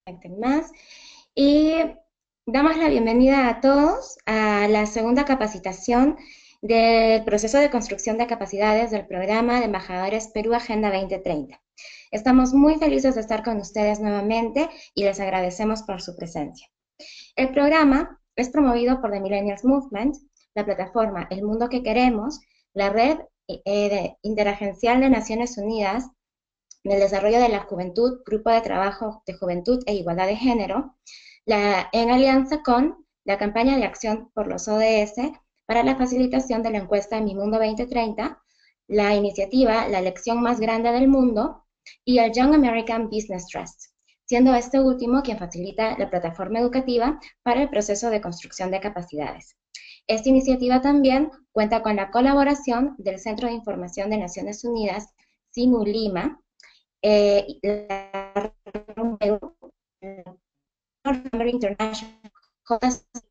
conecten más. Y damos la bienvenida a todos a la segunda capacitación del proceso de construcción de capacidades del programa de embajadores Perú Agenda 2030. Estamos muy felices de estar con ustedes nuevamente y les agradecemos por su presencia. El programa es promovido por The Millennials Movement, la plataforma El Mundo que Queremos, la red interagencial de Naciones Unidas del Desarrollo de la Juventud, Grupo de Trabajo de Juventud e Igualdad de Género, en alianza con la campaña de acción por los ODS para la facilitación de la encuesta Mi Mundo 2030, la iniciativa La Elección Más Grande del Mundo y el Young American Business Trust, siendo este último quien facilita la plataforma educativa para el proceso de construcción de capacidades. Esta iniciativa también cuenta con la colaboración del Centro de Información de Naciones Unidas, CINU Lima, la International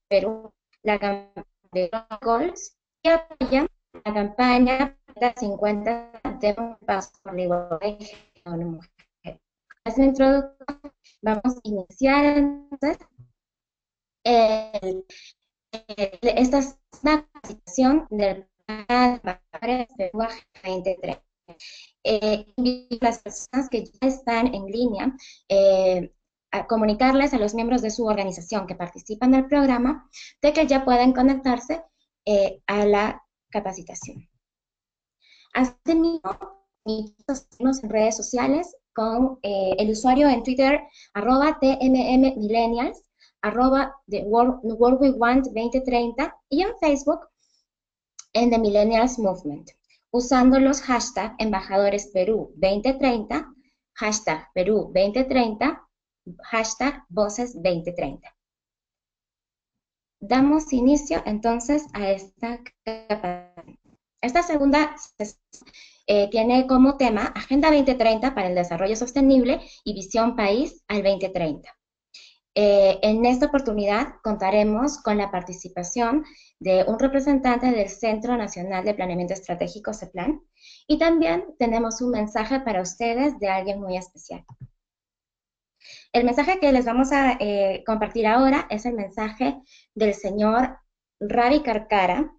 Perú, la campaña de Goals y apoya la campaña de 50 de un paso por la igualdad de una mujer. Es una introducción. Vamos a iniciar entonces esta es una capacitación del plan de Perú 2030. Invito a las personas que ya están en línea a comunicarles a los miembros de su organización que participan del programa de que ya pueden conectarse a la capacitación. Asimismo, seguimos en redes sociales con el usuario en Twitter, @TMMMillennials, @The World We Want 2030 y en Facebook en The Millennials Movement, usando los hashtags embajadores Perú 2030, hashtag Perú 2030, hashtag voces 2030. Damos inicio entonces a esta capacitación. Esta segunda tiene como tema Agenda 2030 para el Desarrollo Sostenible y Visión País al 2030. En esta oportunidad contaremos con la participación de un representante del Centro Nacional de Planeamiento Estratégico, CEPLAN, y también tenemos un mensaje para ustedes de alguien muy especial. El mensaje que les vamos a compartir ahora es el mensaje del señor Ravi Karkara,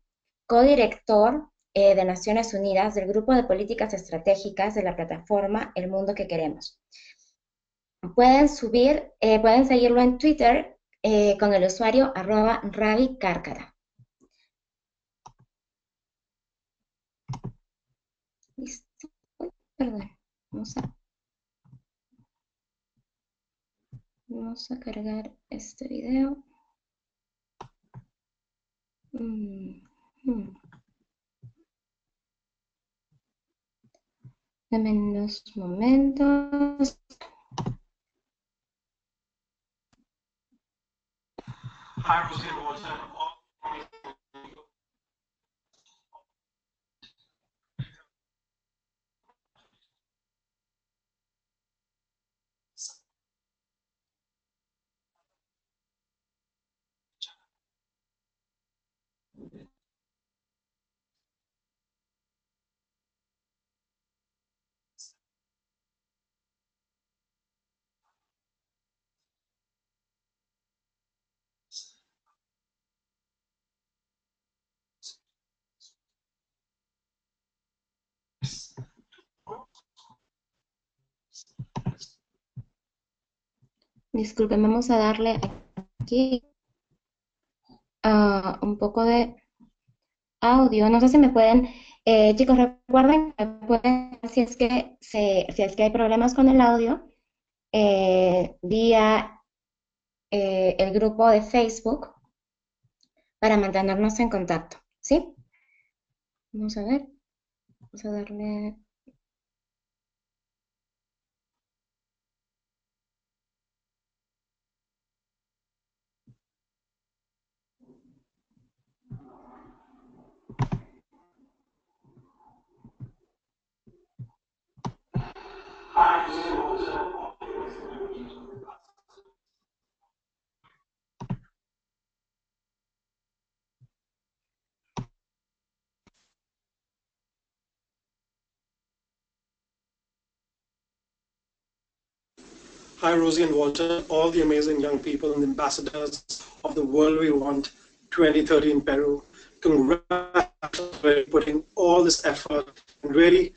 codirector de Naciones Unidas del Grupo de Políticas Estratégicas de la plataforma El Mundo que Queremos. Pueden seguirlo en Twitter con el usuario @RaviKarkara. Listo. Perdón. Vamos a cargar este video. Dame unos momentos. Disculpen, vamos a darle aquí un poco de audio. No sé si me pueden, chicos, recuerden que pueden, si es que hay problemas con el audio, vía el grupo de Facebook para mantenernos en contacto, ¿sí? Vamos a ver, vamos a darle... Hi, Rosie and Walter, all the amazing young people and ambassadors of the World We Want 2030 in Peru. Congratulations for putting all this effort and really.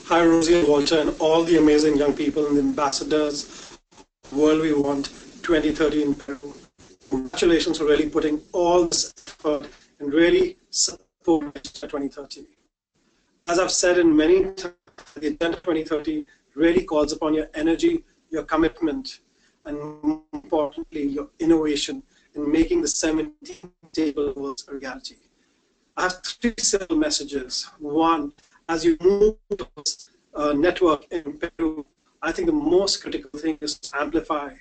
Hi, Rosie and Walter, and all the amazing young people and ambassadors of World We Want 2030 in Peru. Congratulations for really putting all this effort and really support 2030. As I've said in many times, the Agenda 2030 really calls upon your energy, your commitment, and more importantly, your innovation in making the 17 table goals a reality. I have three simple messages. One, as you move towards a network in Peru, I think the most critical thing is to amplify,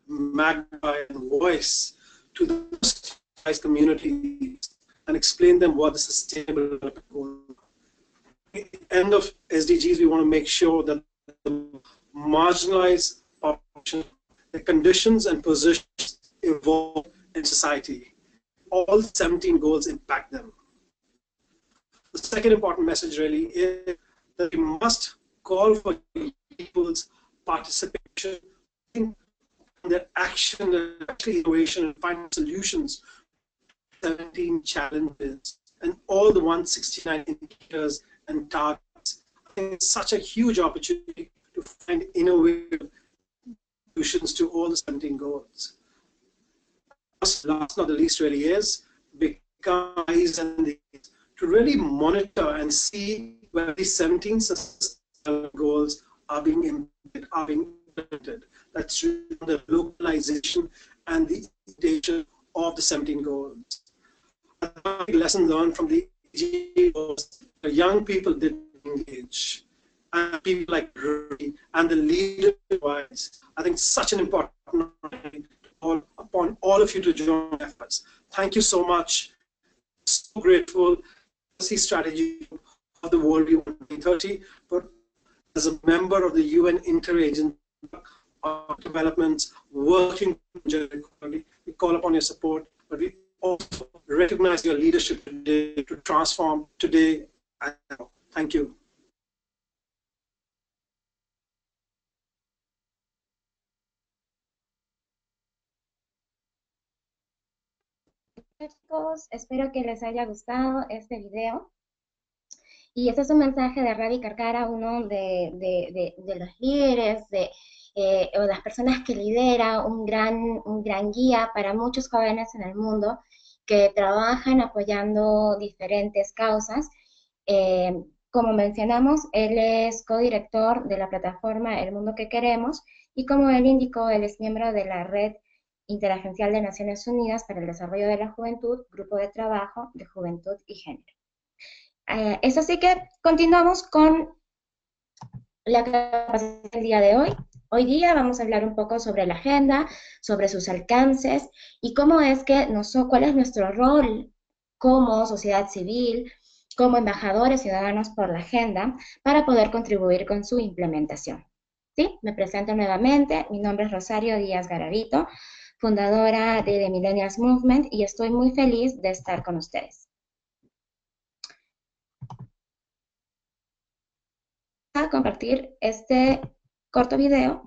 magnify, and voice to the most communities and explain them what the sustainable development goals are. At the end of SDGs, we want to make sure that the marginalized population, the conditions and positions evolve in society. All 17 goals impact them. The second important message really is that we must call for people's participation in their action and actually innovation and find solutions to 17 challenges and all the 169 indicators and targets. I think it's such a huge opportunity to find innovative solutions to all the 17 goals. Last not the least really is become eyes and the to really monitor and see where these 17 sustainable goals are being implemented. That's the localization and the implementation of the 17 goals. A big lesson learned from the goals, the young people did engage. And people like Rudy and the leaders, I think such an important call upon all of you to join efforts. Thank you so much. So grateful. Strategy of the World We Want 2030, but as a member of the UN Interagency of Development working equality, we call upon your support, but we also recognize your leadership today to transform today and now. Thank you. Chicos, espero que les haya gustado este video. Y este es un mensaje de Ravi Karkara, uno de los líderes, o las personas que lidera un gran guía para muchos jóvenes en el mundo que trabajan apoyando diferentes causas. Como mencionamos, él es codirector de la plataforma El Mundo que Queremos y como él indicó, él es miembro de la Red Interagencial de Naciones Unidas para el Desarrollo de la Juventud, Grupo de Trabajo de Juventud y Género. Es así que continuamos con la capacitación del día de hoy. Hoy día vamos a hablar un poco sobre la agenda, sobre sus alcances y cómo es que cuál es nuestro rol como sociedad civil, como embajadores ciudadanos por la agenda, para poder contribuir con su implementación. ¿Sí? Me presento nuevamente, mi nombre es Rosario Díaz Garavito, fundadora de The Millennials Movement, y estoy muy feliz de estar con ustedes. A compartir este corto video.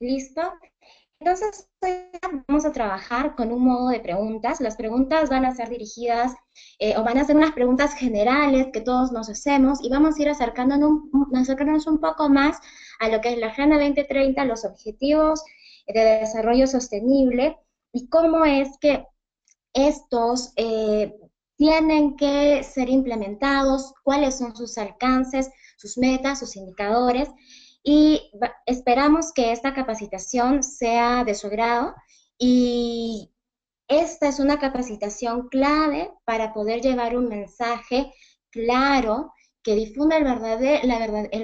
¿Listo? Entonces, hoy vamos a trabajar con un modo de preguntas. Las preguntas van a ser dirigidas o van a ser unas preguntas generales que todos nos hacemos y vamos a ir acercándonos un poco más a lo que es la Agenda 2030, los objetivos de desarrollo sostenible y cómo es que estos tienen que ser implementados, cuáles son sus alcances, sus metas, sus indicadores, y esperamos que esta capacitación sea de su agrado y esta es una capacitación clave para poder llevar un mensaje claro que difunda el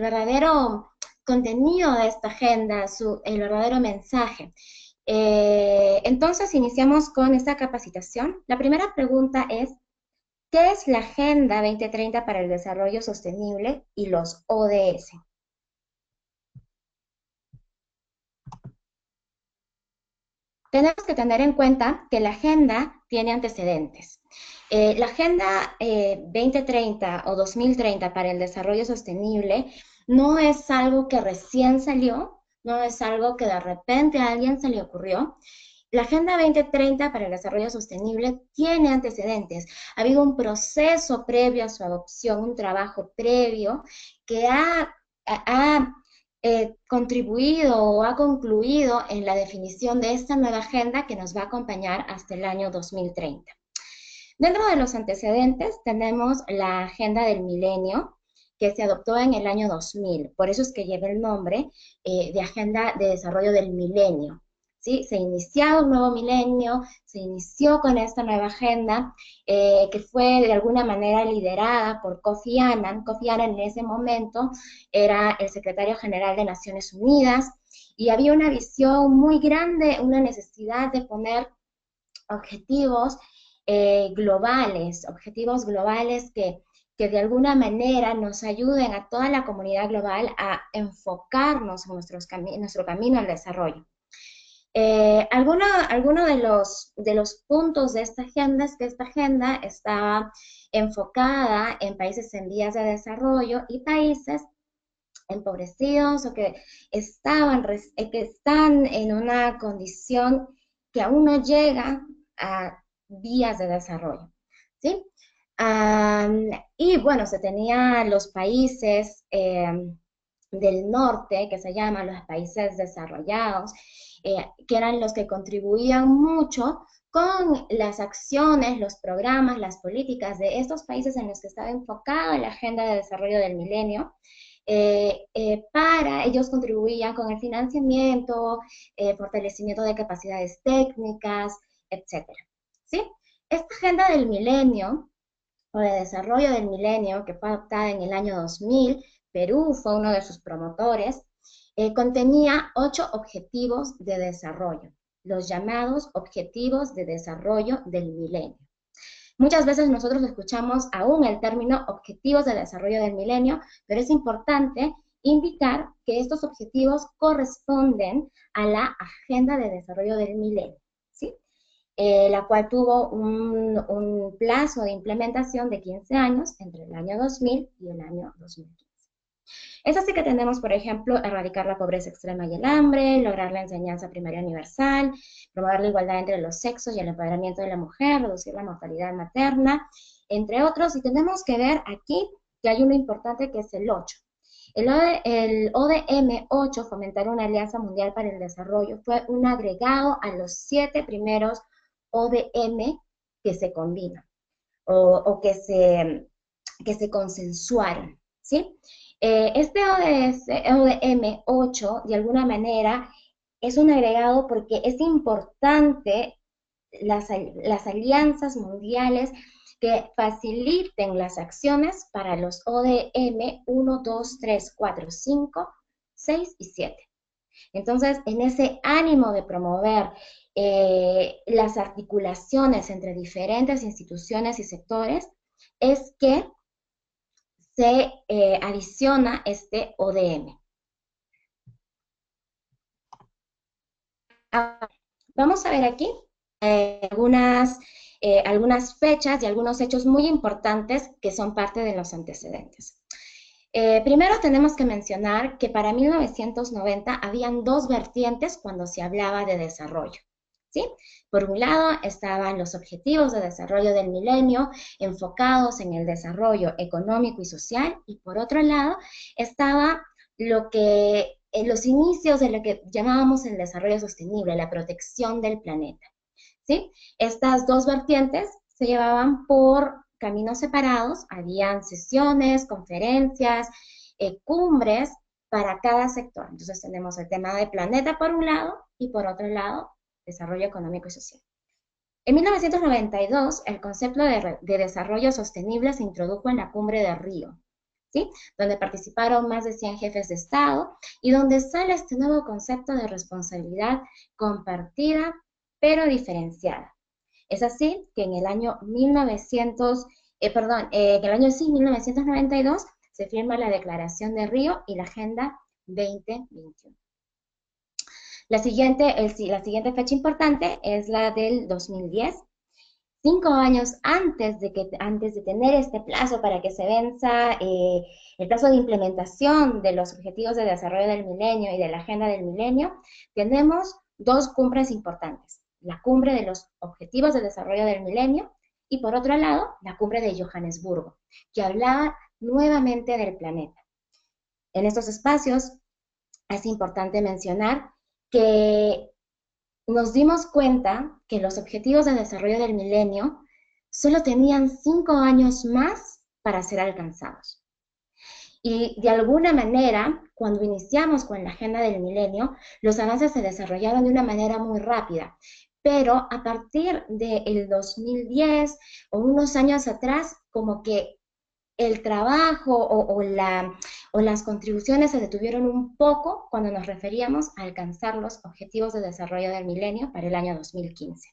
verdadero contenido de esta agenda, el verdadero mensaje. Entonces, iniciamos con esta capacitación. La primera pregunta es, ¿qué es la Agenda 2030 para el Desarrollo Sostenible y los ODS? Tenemos que tener en cuenta que la agenda tiene antecedentes. La Agenda 2030 o 2030 para el Desarrollo Sostenible no es algo que recién salió, no es algo que de repente a alguien se le ocurrió. La Agenda 2030 para el Desarrollo Sostenible tiene antecedentes. Ha habido un proceso previo a su adopción, un trabajo previo que ha contribuido o ha concluido en la definición de esta nueva agenda que nos va a acompañar hasta el año 2030. Dentro de los antecedentes tenemos la Agenda del Milenio, que se adoptó en el año 2000. Por eso es que lleva el nombre de Agenda de Desarrollo del Milenio. ¿Sí? Se inició un nuevo milenio, se inició con esta nueva agenda que fue de alguna manera liderada por Kofi Annan. Kofi Annan en ese momento era el secretario general de Naciones Unidas y había una visión muy grande, una necesidad de poner objetivos globales que de alguna manera nos ayuden a toda la comunidad global a enfocarnos en nuestro camino al desarrollo. Alguno de los puntos de esta agenda es que esta agenda está enfocada en países en vías de desarrollo y países empobrecidos o que están en una condición que aún no llega a vías de desarrollo, ¿sí? Y bueno, se tenía los países del norte, que se llaman los países desarrollados, que eran los que contribuían mucho con las acciones, los programas, las políticas de estos países en los que estaba enfocada la Agenda de Desarrollo del Milenio. Para ellos contribuían con el financiamiento, fortalecimiento de capacidades técnicas, etcétera. ¿Sí? Esta Agenda del Milenio, o de Desarrollo del Milenio, que fue adoptada en el año 2000, Perú fue uno de sus promotores, contenía 8 objetivos de desarrollo, los llamados Objetivos de Desarrollo del Milenio. Muchas veces nosotros escuchamos aún el término Objetivos de Desarrollo del Milenio, pero es importante indicar que estos objetivos corresponden a la Agenda de Desarrollo del Milenio, ¿sí? La cual tuvo un plazo de implementación de 15 años entre el año 2000 y el año 2015. Es así que tenemos, por ejemplo, erradicar la pobreza extrema y el hambre, lograr la enseñanza primaria universal, promover la igualdad entre los sexos y el empoderamiento de la mujer, reducir la mortalidad materna, entre otros. Y tenemos que ver aquí que hay uno importante que es el 8. El ODM 8, fomentar una alianza mundial para el desarrollo, fue un agregado a los 7 primeros ODM que se combinan o que se consensuaron, ¿sí? Este ODM 8, de alguna manera, es un agregado porque es importante las alianzas mundiales que faciliten las acciones para los ODM 1, 2, 3, 4, 5, 6 y 7. Entonces, en ese ánimo de promover las articulaciones entre diferentes instituciones y sectores, es que se adiciona este ODM. Ahora, vamos a ver aquí algunas fechas y algunos hechos muy importantes que son parte de los antecedentes. Primero tenemos que mencionar que para 1990 habían dos vertientes cuando se hablaba de desarrollo, ¿sí? Por un lado estaban los objetivos de desarrollo del milenio enfocados en el desarrollo económico y social, y por otro lado estaba los inicios de lo que llamábamos el desarrollo sostenible, la protección del planeta, ¿sí? Estas dos vertientes se llevaban por caminos separados, habían sesiones, conferencias, cumbres para cada sector. Entonces tenemos el tema de planeta por un lado y por otro lado desarrollo económico y social. En 1992, el concepto de desarrollo sostenible se introdujo en la cumbre de Río, ¿sí? Donde participaron más de 100 jefes de Estado y donde sale este nuevo concepto de responsabilidad compartida pero diferenciada. Es así que en el año 1992 se firma la Declaración de Río y la Agenda 2021. La siguiente fecha importante es la del 2010. 5 años antes de tener este plazo para que se venza el plazo de implementación de los Objetivos de Desarrollo del Milenio y de la Agenda del Milenio, tenemos dos cumbres importantes. La cumbre de los Objetivos de Desarrollo del Milenio y por otro lado, la cumbre de Johannesburgo, que hablaba nuevamente del planeta. En estos espacios es importante mencionar que nos dimos cuenta que los Objetivos de Desarrollo del Milenio solo tenían 5 años más para ser alcanzados. Y de alguna manera, cuando iniciamos con la Agenda del Milenio, los avances se desarrollaron de una manera muy rápida. Pero a partir del 2010 o unos años atrás, como que el trabajo o las contribuciones se detuvieron un poco cuando nos referíamos a alcanzar los Objetivos de Desarrollo del Milenio para el año 2015.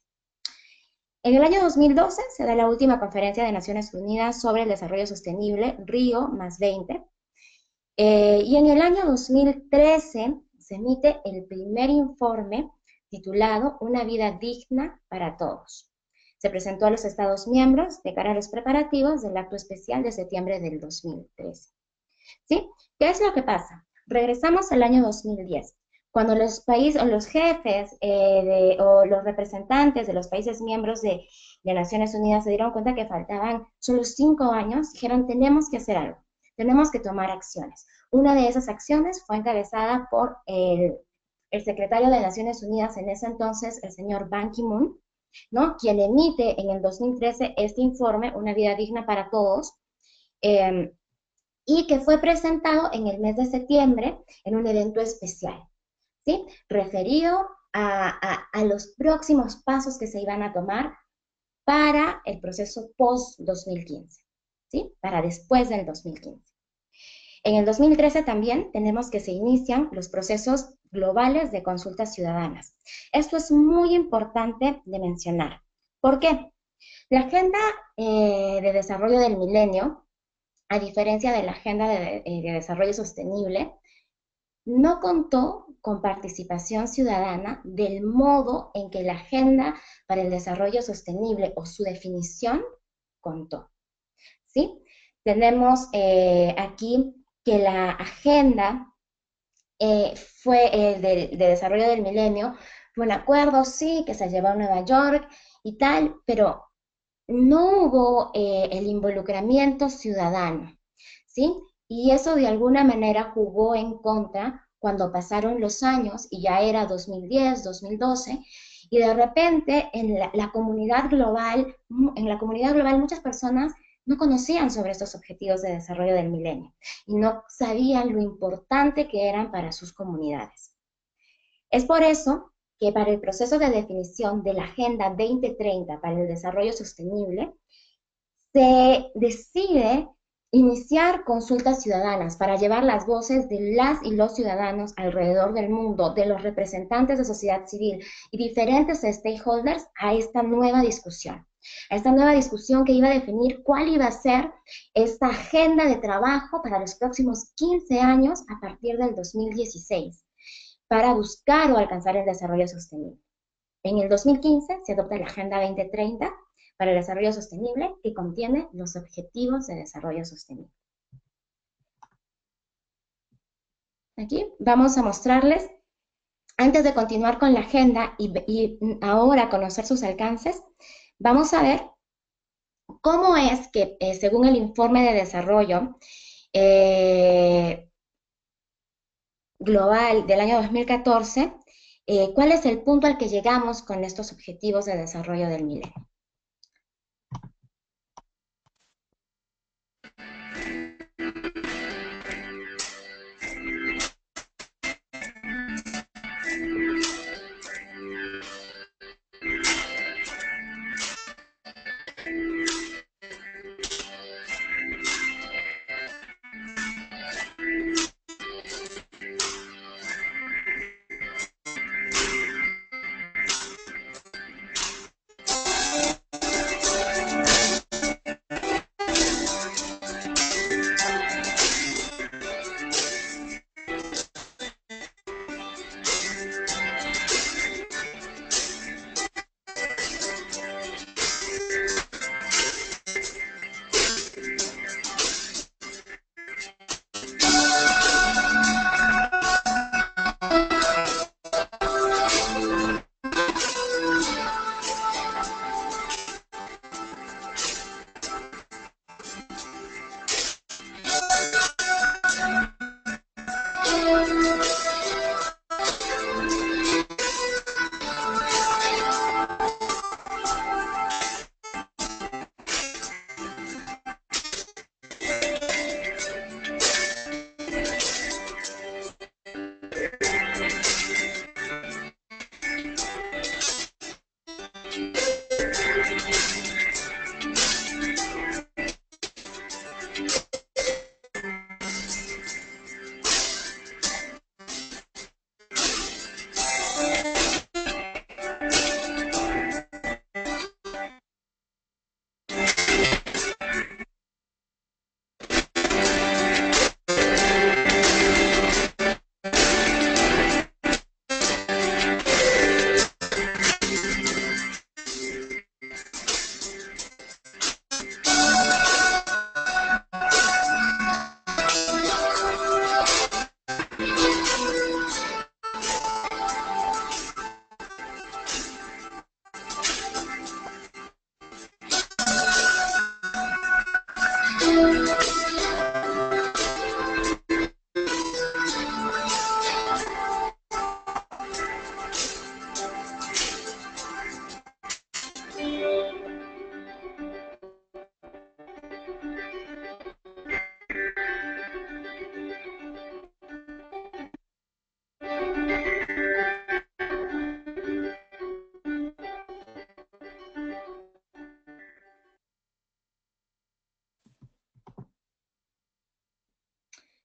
En el año 2012 se da la última conferencia de Naciones Unidas sobre el Desarrollo Sostenible, Río +20, y en el año 2013 se emite el primer informe titulado Una vida digna para todos. Se presentó a los Estados miembros de cara a los preparativos del acto especial de septiembre del 2013. ¿Sí? ¿Qué es lo que pasa? Regresamos al año 2010, cuando los países o los jefes o los representantes de los países miembros de Naciones Unidas se dieron cuenta que faltaban solo 5 años, dijeron tenemos que hacer algo, tenemos que tomar acciones. Una de esas acciones fue encabezada por el secretario de Naciones Unidas en ese entonces, el señor Ban Ki-moon, ¿no? Quien emite en el 2013 este informe, Una vida digna para todos, y que fue presentado en el mes de septiembre en un evento especial, ¿sí? Referido a los próximos pasos que se iban a tomar para el proceso post-2015, ¿sí? Para después del 2015. En el 2013 también tenemos que se inician los procesos globales de consultas ciudadanas. Esto es muy importante de mencionar. ¿Por qué? La Agenda de Desarrollo del Milenio, a diferencia de la Agenda de Desarrollo Sostenible, no contó con participación ciudadana del modo en que la Agenda para el Desarrollo Sostenible o su definición contó, ¿sí? Tenemos aquí que la agenda de desarrollo del milenio fue un acuerdo, sí, que se llevó a Nueva York y tal, pero no hubo el involucramiento ciudadano, ¿sí? Y eso de alguna manera jugó en contra cuando pasaron los años y ya era 2010, 2012, y de repente en la comunidad global muchas personas no conocían sobre estos objetivos de desarrollo del milenio y no sabían lo importante que eran para sus comunidades. Es por eso que para el proceso de definición de la Agenda 2030 para el Desarrollo Sostenible, se decide iniciar consultas ciudadanas para llevar las voces de las y los ciudadanos alrededor del mundo, de los representantes de sociedad civil y diferentes stakeholders a esta nueva discusión que iba a definir cuál iba a ser esta agenda de trabajo para los próximos 15 años a partir del 2016, para buscar o alcanzar el desarrollo sostenible. En el 2015 se adopta la Agenda 2030 para el Desarrollo Sostenible, que contiene los Objetivos de Desarrollo Sostenible. Aquí vamos a mostrarles, antes de continuar con la agenda y ahora conocer sus alcances, vamos a ver cómo es que, según el informe de desarrollo eh, global del año 2014, cuál es el punto al que llegamos con estos objetivos de desarrollo del milenio.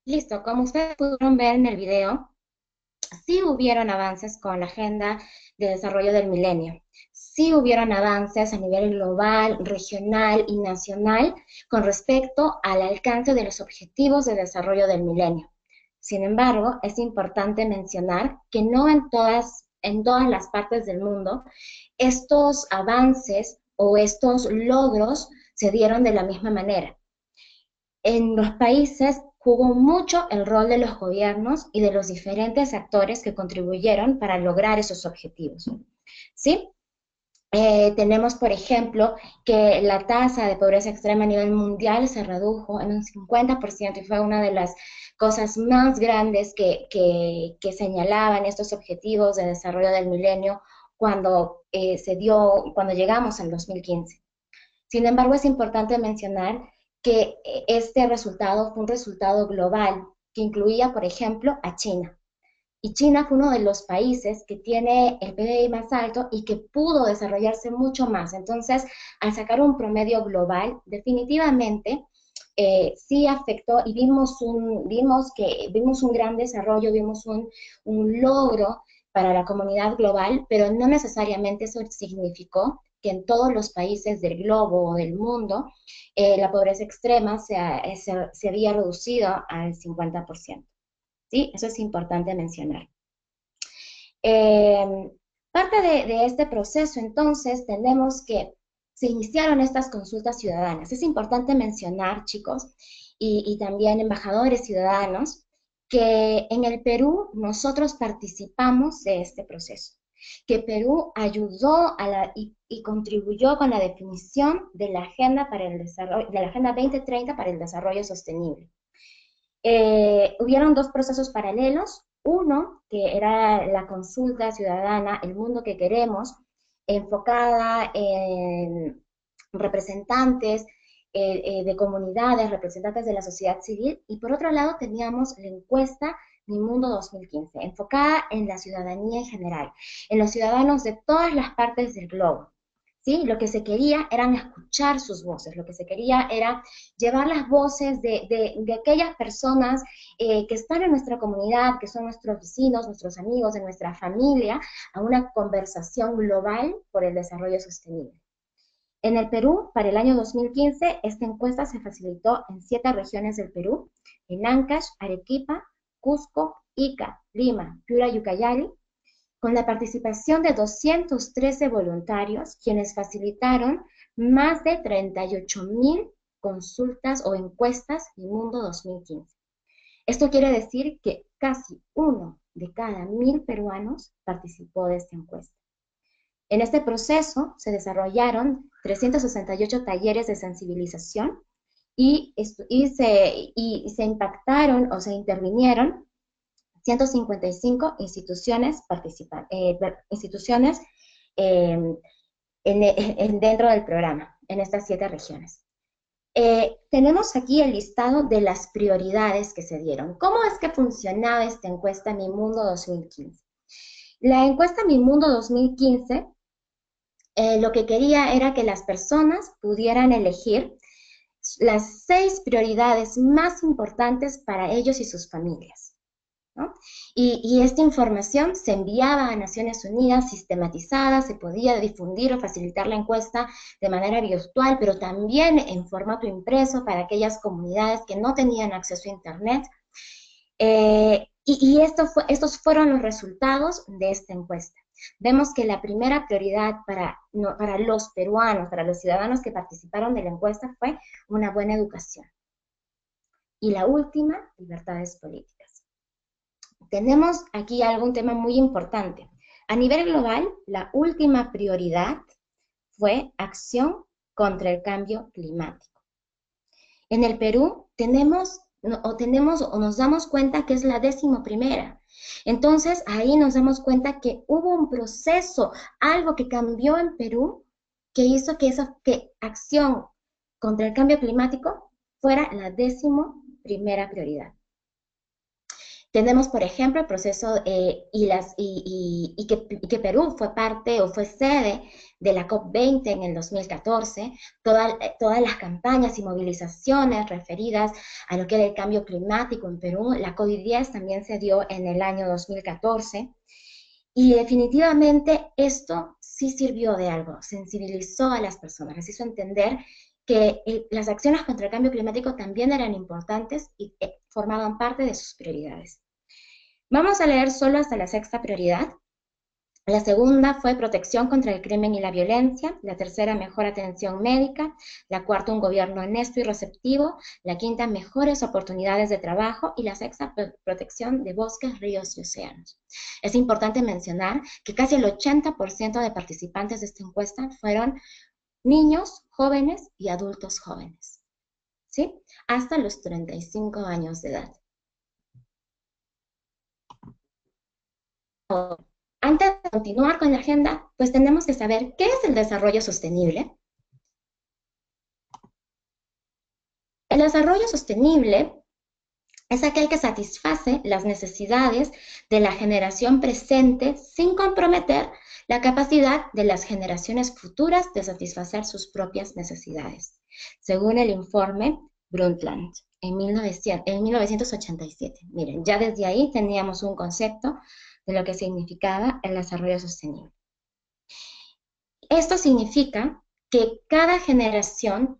Listo, como ustedes pudieron ver en el video, sí hubieron avances con la Agenda de Desarrollo del Milenio. Sí hubieron avances a nivel global, regional y nacional con respecto al alcance de los objetivos de desarrollo del milenio. Sin embargo, es importante mencionar que no en todas las partes del mundo estos avances o estos logros se dieron de la misma manera. En los países jugó mucho el rol de los gobiernos y de los diferentes actores que contribuyeron para lograr esos objetivos. ¿Sí? Tenemos, por ejemplo, que la tasa de pobreza extrema a nivel mundial se redujo en un 50% y fue una de las cosas más grandes que señalaban estos objetivos de desarrollo del milenio cuando llegamos al 2015. Sin embargo, es importante mencionar que este resultado fue un resultado global que incluía, por ejemplo, a China. Y China fue uno de los países que tiene el PBI más alto y que pudo desarrollarse mucho más. Entonces, al sacar un promedio global, definitivamente sí afectó y vimos un gran desarrollo, vimos un logro para la comunidad global, pero no necesariamente eso significó que en todos los países del globo o del mundo la pobreza extrema se había reducido al 50%. ¿Sí? Eso es importante mencionar. Parte de este proceso, entonces, tenemos que se iniciaron estas consultas ciudadanas. Es importante mencionar, chicos, y también embajadores ciudadanos, que en el Perú nosotros participamos de este proceso, que Perú ayudó y contribuyó con la definición de la Agenda para el Desarrollo, de la Agenda 2030 para el Desarrollo Sostenible. Hubieron dos procesos paralelos, uno que era la consulta ciudadana, El Mundo que Queremos, enfocada en representantes de comunidades, representantes de la sociedad civil, y por otro lado teníamos la encuesta Mi Mundo 2015, enfocada en la ciudadanía en general, en los ciudadanos de todas las partes del globo. ¿Sí? Lo que se quería era escuchar sus voces, lo que se quería era llevar las voces de aquellas personas que están en nuestra comunidad, que son nuestros vecinos, nuestros amigos, de nuestra familia, a una conversación global por el desarrollo sostenible. En el Perú, para el año 2015, esta encuesta se facilitó en 7 regiones del Perú, en Ancash, Arequipa, Cusco, Ica, Lima, Piura y Ucayali, con la participación de 213 voluntarios, quienes facilitaron más de 38.000 consultas o encuestas en Mundo 2015. Esto quiere decir que casi 1 de cada 1.000 peruanos participó de esta encuesta. En este proceso se desarrollaron 368 talleres de sensibilización y se impactaron o se intervinieron 155 instituciones dentro del programa, en estas 7 regiones. Tenemos aquí el listado de las prioridades que se dieron. ¿Cómo es que funcionaba esta encuesta Mi Mundo 2015? La encuesta Mi Mundo 2015 lo que quería era que las personas pudieran elegir las 6 prioridades más importantes para ellos y sus familias, ¿no? Y esta información se enviaba a Naciones Unidas sistematizada, se podía difundir o facilitar la encuesta de manera virtual, pero también en formato impreso para aquellas comunidades que no tenían acceso a Internet. Estos fueron los resultados de esta encuesta. Vemos que la primera prioridad para los peruanos, para los ciudadanos que participaron de la encuesta fue una buena educación. Y la última, libertades políticas. Tenemos aquí algún tema muy importante. A nivel global, la última prioridad fue acción contra el cambio climático. En el Perú nos damos cuenta que es la 11ª. Entonces, ahí nos damos cuenta que hubo un proceso, algo que cambió en Perú, que hizo que acción contra el cambio climático fuera la 11ª prioridad. Tenemos, por ejemplo, el proceso que Perú fue parte o fue sede de la COP20 en el 2014, todas las campañas y movilizaciones referidas a lo que era el cambio climático en Perú. La COVID-10 también se dio en el año 2014. Y definitivamente esto sí sirvió de algo, sensibilizó a las personas, les hizo entender que las acciones contra el cambio climático también eran importantes y formaban parte de sus prioridades. Vamos a leer solo hasta la 6ª prioridad. La segunda fue protección contra el crimen y la violencia. La tercera, mejor atención médica. La cuarta, un gobierno honesto y receptivo. La quinta, mejores oportunidades de trabajo. Y la 6ª, protección de bosques, ríos y océanos. Es importante mencionar que casi el 80% de participantes de esta encuesta fueron niños, jóvenes y adultos jóvenes, ¿sí? Hasta los 35 años de edad. Antes de continuar con la agenda, pues tenemos que saber qué es el desarrollo sostenible. El desarrollo sostenible es aquel que satisface las necesidades de la generación presente sin comprometer la capacidad de las generaciones futuras de satisfacer sus propias necesidades, según el informe Brundtland en 1987. Miren, ya desde ahí teníamos un concepto de lo que significaba el desarrollo sostenible. Esto significa que cada generación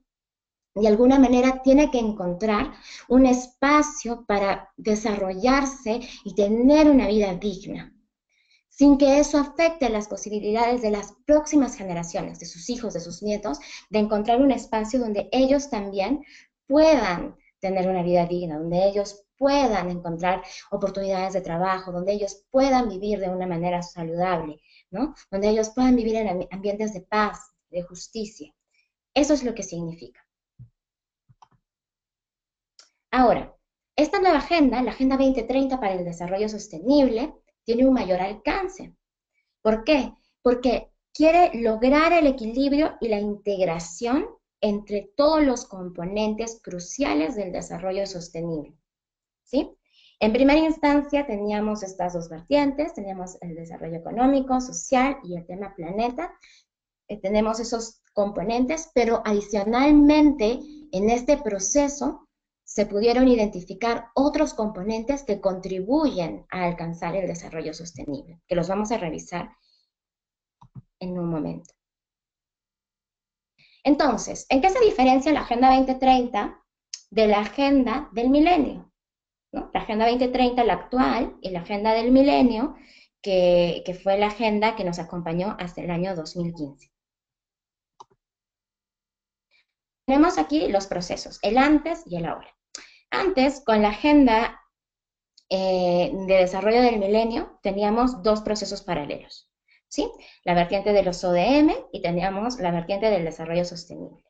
de alguna manera tiene que encontrar un espacio para desarrollarse y tener una vida digna, sin que eso afecte las posibilidades de las próximas generaciones, de sus hijos, de sus nietos, de encontrar un espacio donde ellos también puedan tener una vida digna, donde ellos puedan encontrar oportunidades de trabajo, donde ellos puedan vivir de una manera saludable, ¿no? Donde ellos puedan vivir en ambientes de paz, de justicia. Eso es lo que significa. Ahora, esta nueva agenda, la Agenda 2030 para el Desarrollo Sostenible, tiene un mayor alcance. ¿Por qué? Porque quiere lograr el equilibrio y la integración entre todos los componentes cruciales del desarrollo sostenible, ¿sí? En primera instancia teníamos estas dos vertientes, teníamos el desarrollo económico, social y el tema planeta. Tenemos esos componentes, pero adicionalmente en este proceso se pudieron identificar otros componentes que contribuyen a alcanzar el desarrollo sostenible, que los vamos a revisar en un momento. Entonces, ¿en qué se diferencia la Agenda 2030 de la Agenda del Milenio? ¿No? La Agenda 2030, la actual, y la Agenda del Milenio, que fue la agenda que nos acompañó hasta el año 2015. Tenemos aquí los procesos, el antes y el ahora. Antes, con la Agenda de Desarrollo del Milenio, teníamos dos procesos paralelos, ¿sí? La vertiente de los ODM y teníamos la vertiente del desarrollo sostenible,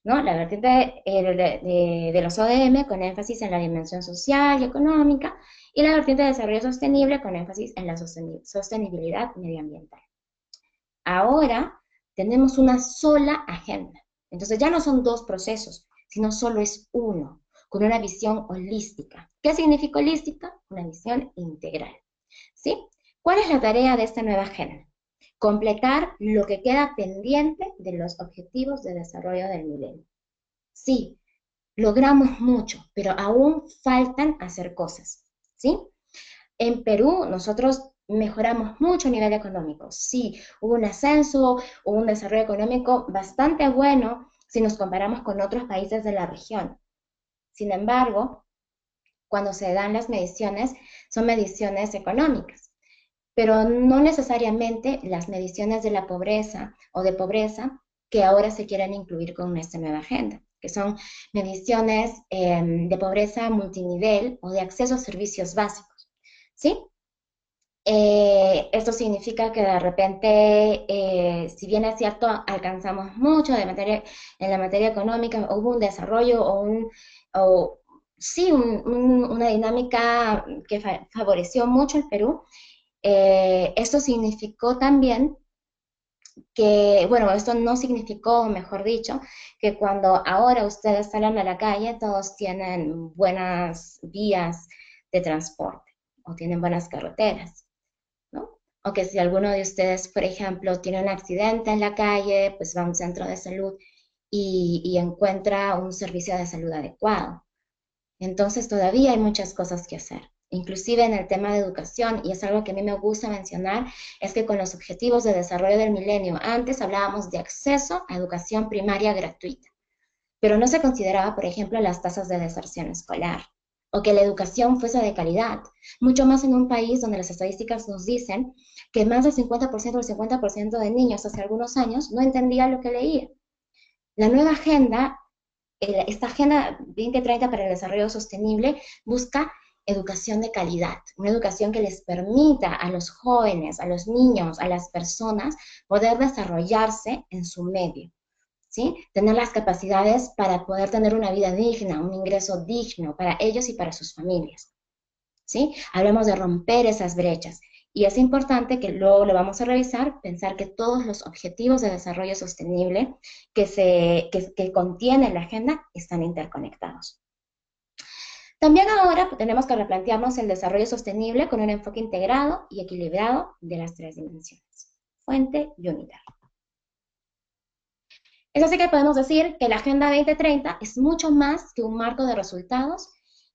¿no? La vertiente de los ODM con énfasis en la dimensión social y económica y la vertiente de desarrollo sostenible con énfasis en la sostenibilidad medioambiental. Ahora tenemos una sola agenda. Entonces ya no son dos procesos, sino solo es uno, con una visión holística. ¿Qué significa holística? Una visión integral, ¿sí? ¿Cuál es la tarea de esta nueva agenda? Completar lo que queda pendiente de los objetivos de desarrollo del milenio. Sí, logramos mucho, pero aún faltan hacer cosas, ¿sí? En Perú nosotros mejoramos mucho a nivel económico. Sí, hubo un ascenso, hubo un desarrollo económico bastante bueno si nos comparamos con otros países de la región. Sin embargo, cuando se dan las mediciones, son mediciones económicas, pero no necesariamente las mediciones de la pobreza o de pobreza que ahora se quieren incluir con esta nueva agenda, que son mediciones de pobreza multinivel o de acceso a servicios básicos, ¿sí? Esto significa que de repente, si bien es cierto, alcanzamos mucho en la materia económica, hubo un desarrollo o sí, una dinámica que favoreció mucho al Perú. Esto significó también que, bueno, esto no significó, mejor dicho, que cuando ahora ustedes salen a la calle, todos tienen buenas vías de transporte o tienen buenas carreteras, ¿no? O que si alguno de ustedes, por ejemplo, tiene un accidente en la calle, pues va a un centro de salud y encuentra un servicio de salud adecuado. Entonces todavía hay muchas cosas que hacer. Inclusive en el tema de educación, y es algo que a mí me gusta mencionar, es que con los objetivos de desarrollo del milenio, antes hablábamos de acceso a educación primaria gratuita, pero no se consideraba, por ejemplo, las tasas de deserción escolar, o que la educación fuese de calidad, mucho más en un país donde las estadísticas nos dicen que más del 50% o el 50% de niños hace algunos años no entendía lo que leía. La nueva agenda, esta Agenda 2030 para el Desarrollo Sostenible, busca educación de calidad, una educación que les permita a los jóvenes, a los niños, a las personas poder desarrollarse en su medio, ¿sí? Tener las capacidades para poder tener una vida digna, un ingreso digno para ellos y para sus familias, ¿sí? Hablamos de romper esas brechas. Y es importante que luego lo vamos a revisar, pensar que todos los objetivos de desarrollo sostenible que contiene la agenda están interconectados. También ahora tenemos que replantearnos el desarrollo sostenible con un enfoque integrado y equilibrado de las tres dimensiones, fuente y unitario. Es así que podemos decir que la Agenda 2030 es mucho más que un marco de resultados,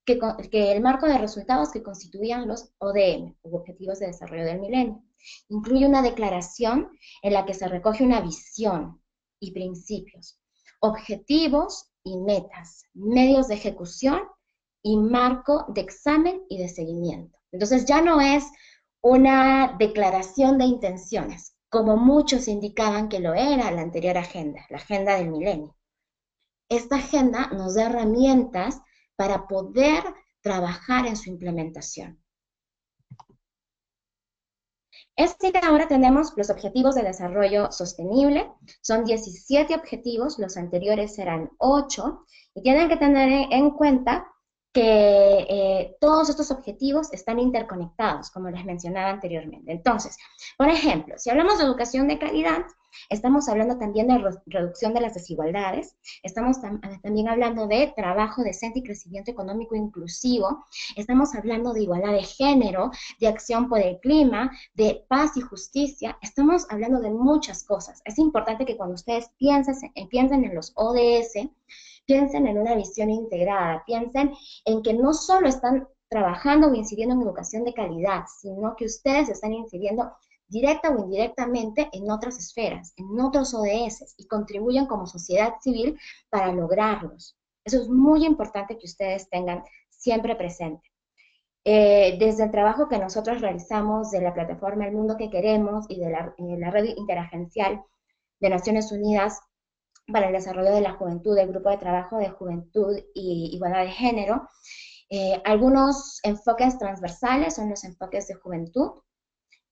que el marco de resultados que constituían los ODM, u Objetivos de Desarrollo del Milenio. Incluye una declaración en la que se recoge una visión y principios, objetivos y metas, medios de ejecución y marco de examen y de seguimiento. Entonces ya no es una declaración de intenciones, como muchos indicaban que lo era la anterior agenda, la Agenda del Milenio. Esta agenda nos da herramientas para poder trabajar en su implementación. Ahora tenemos los objetivos de desarrollo sostenible. Son 17 objetivos, los anteriores eran 8, y tienen que tener en cuenta que todos estos objetivos están interconectados, como les mencionaba anteriormente. Entonces, por ejemplo, si hablamos de educación de calidad, estamos hablando también de reducción de las desigualdades, estamos también hablando de trabajo decente y crecimiento económico inclusivo, estamos hablando de igualdad de género, de acción por el clima, de paz y justicia, estamos hablando de muchas cosas. Es importante que cuando ustedes piensen en los ODS, piensen en una visión integrada, piensen en que no solo están trabajando o incidiendo en educación de calidad, sino que ustedes están incidiendo directa o indirectamente en otras esferas, en otros ODS, y contribuyen como sociedad civil para lograrlos. Eso es muy importante que ustedes tengan siempre presente. Desde el trabajo que nosotros realizamos de la plataforma El Mundo que Queremos y de la red interagencial de Naciones Unidas para el Desarrollo de la Juventud, del Grupo de Trabajo de Juventud y Igualdad de Género, algunos enfoques transversales son los enfoques de juventud,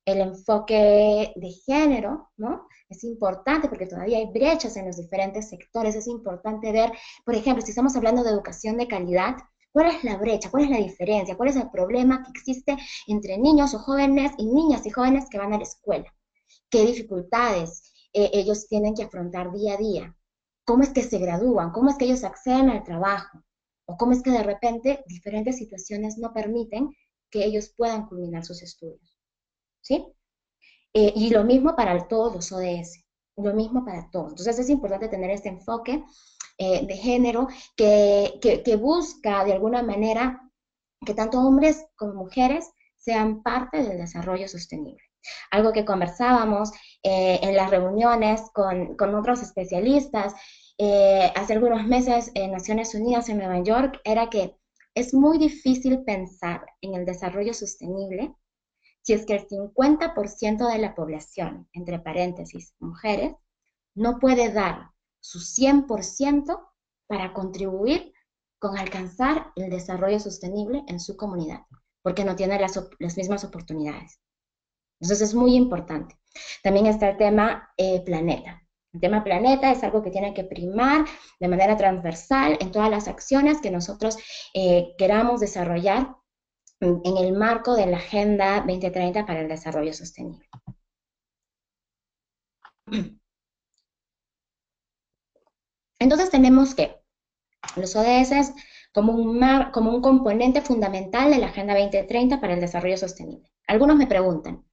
el enfoque de género, ¿no? Es importante porque todavía hay brechas en los diferentes sectores, es importante ver, por ejemplo, si estamos hablando de educación de calidad, ¿cuál es la brecha? ¿Cuál es la diferencia? ¿Cuál es el problema que existe entre niños o jóvenes y niñas y jóvenes que van a la escuela? ¿Qué dificultades ellos tienen que afrontar día a día? ¿Cómo es que se gradúan? ¿Cómo es que ellos acceden al trabajo? ¿O cómo es que de repente diferentes situaciones no permiten que ellos puedan culminar sus estudios? ¿Sí? Y lo mismo para todos los ODS, lo mismo para todos. Entonces es importante tener este enfoque de género que busca de alguna manera que tanto hombres como mujeres sean parte del desarrollo sostenible. Algo que conversábamos en las reuniones con otros especialistas hace algunos meses en Naciones Unidas en Nueva York era que es muy difícil pensar en el desarrollo sostenible si es que el 50% de la población, entre paréntesis, mujeres, no puede dar su 100% para contribuir con alcanzar el desarrollo sostenible en su comunidad, porque no tiene las mismas oportunidades. Entonces es muy importante. También está el tema planeta. El tema planeta es algo que tiene que primar de manera transversal en todas las acciones que nosotros queramos desarrollar en el marco de la Agenda 2030 para el Desarrollo Sostenible. Entonces tenemos que los ODS como un componente fundamental de la Agenda 2030 para el Desarrollo Sostenible. Algunos me preguntan,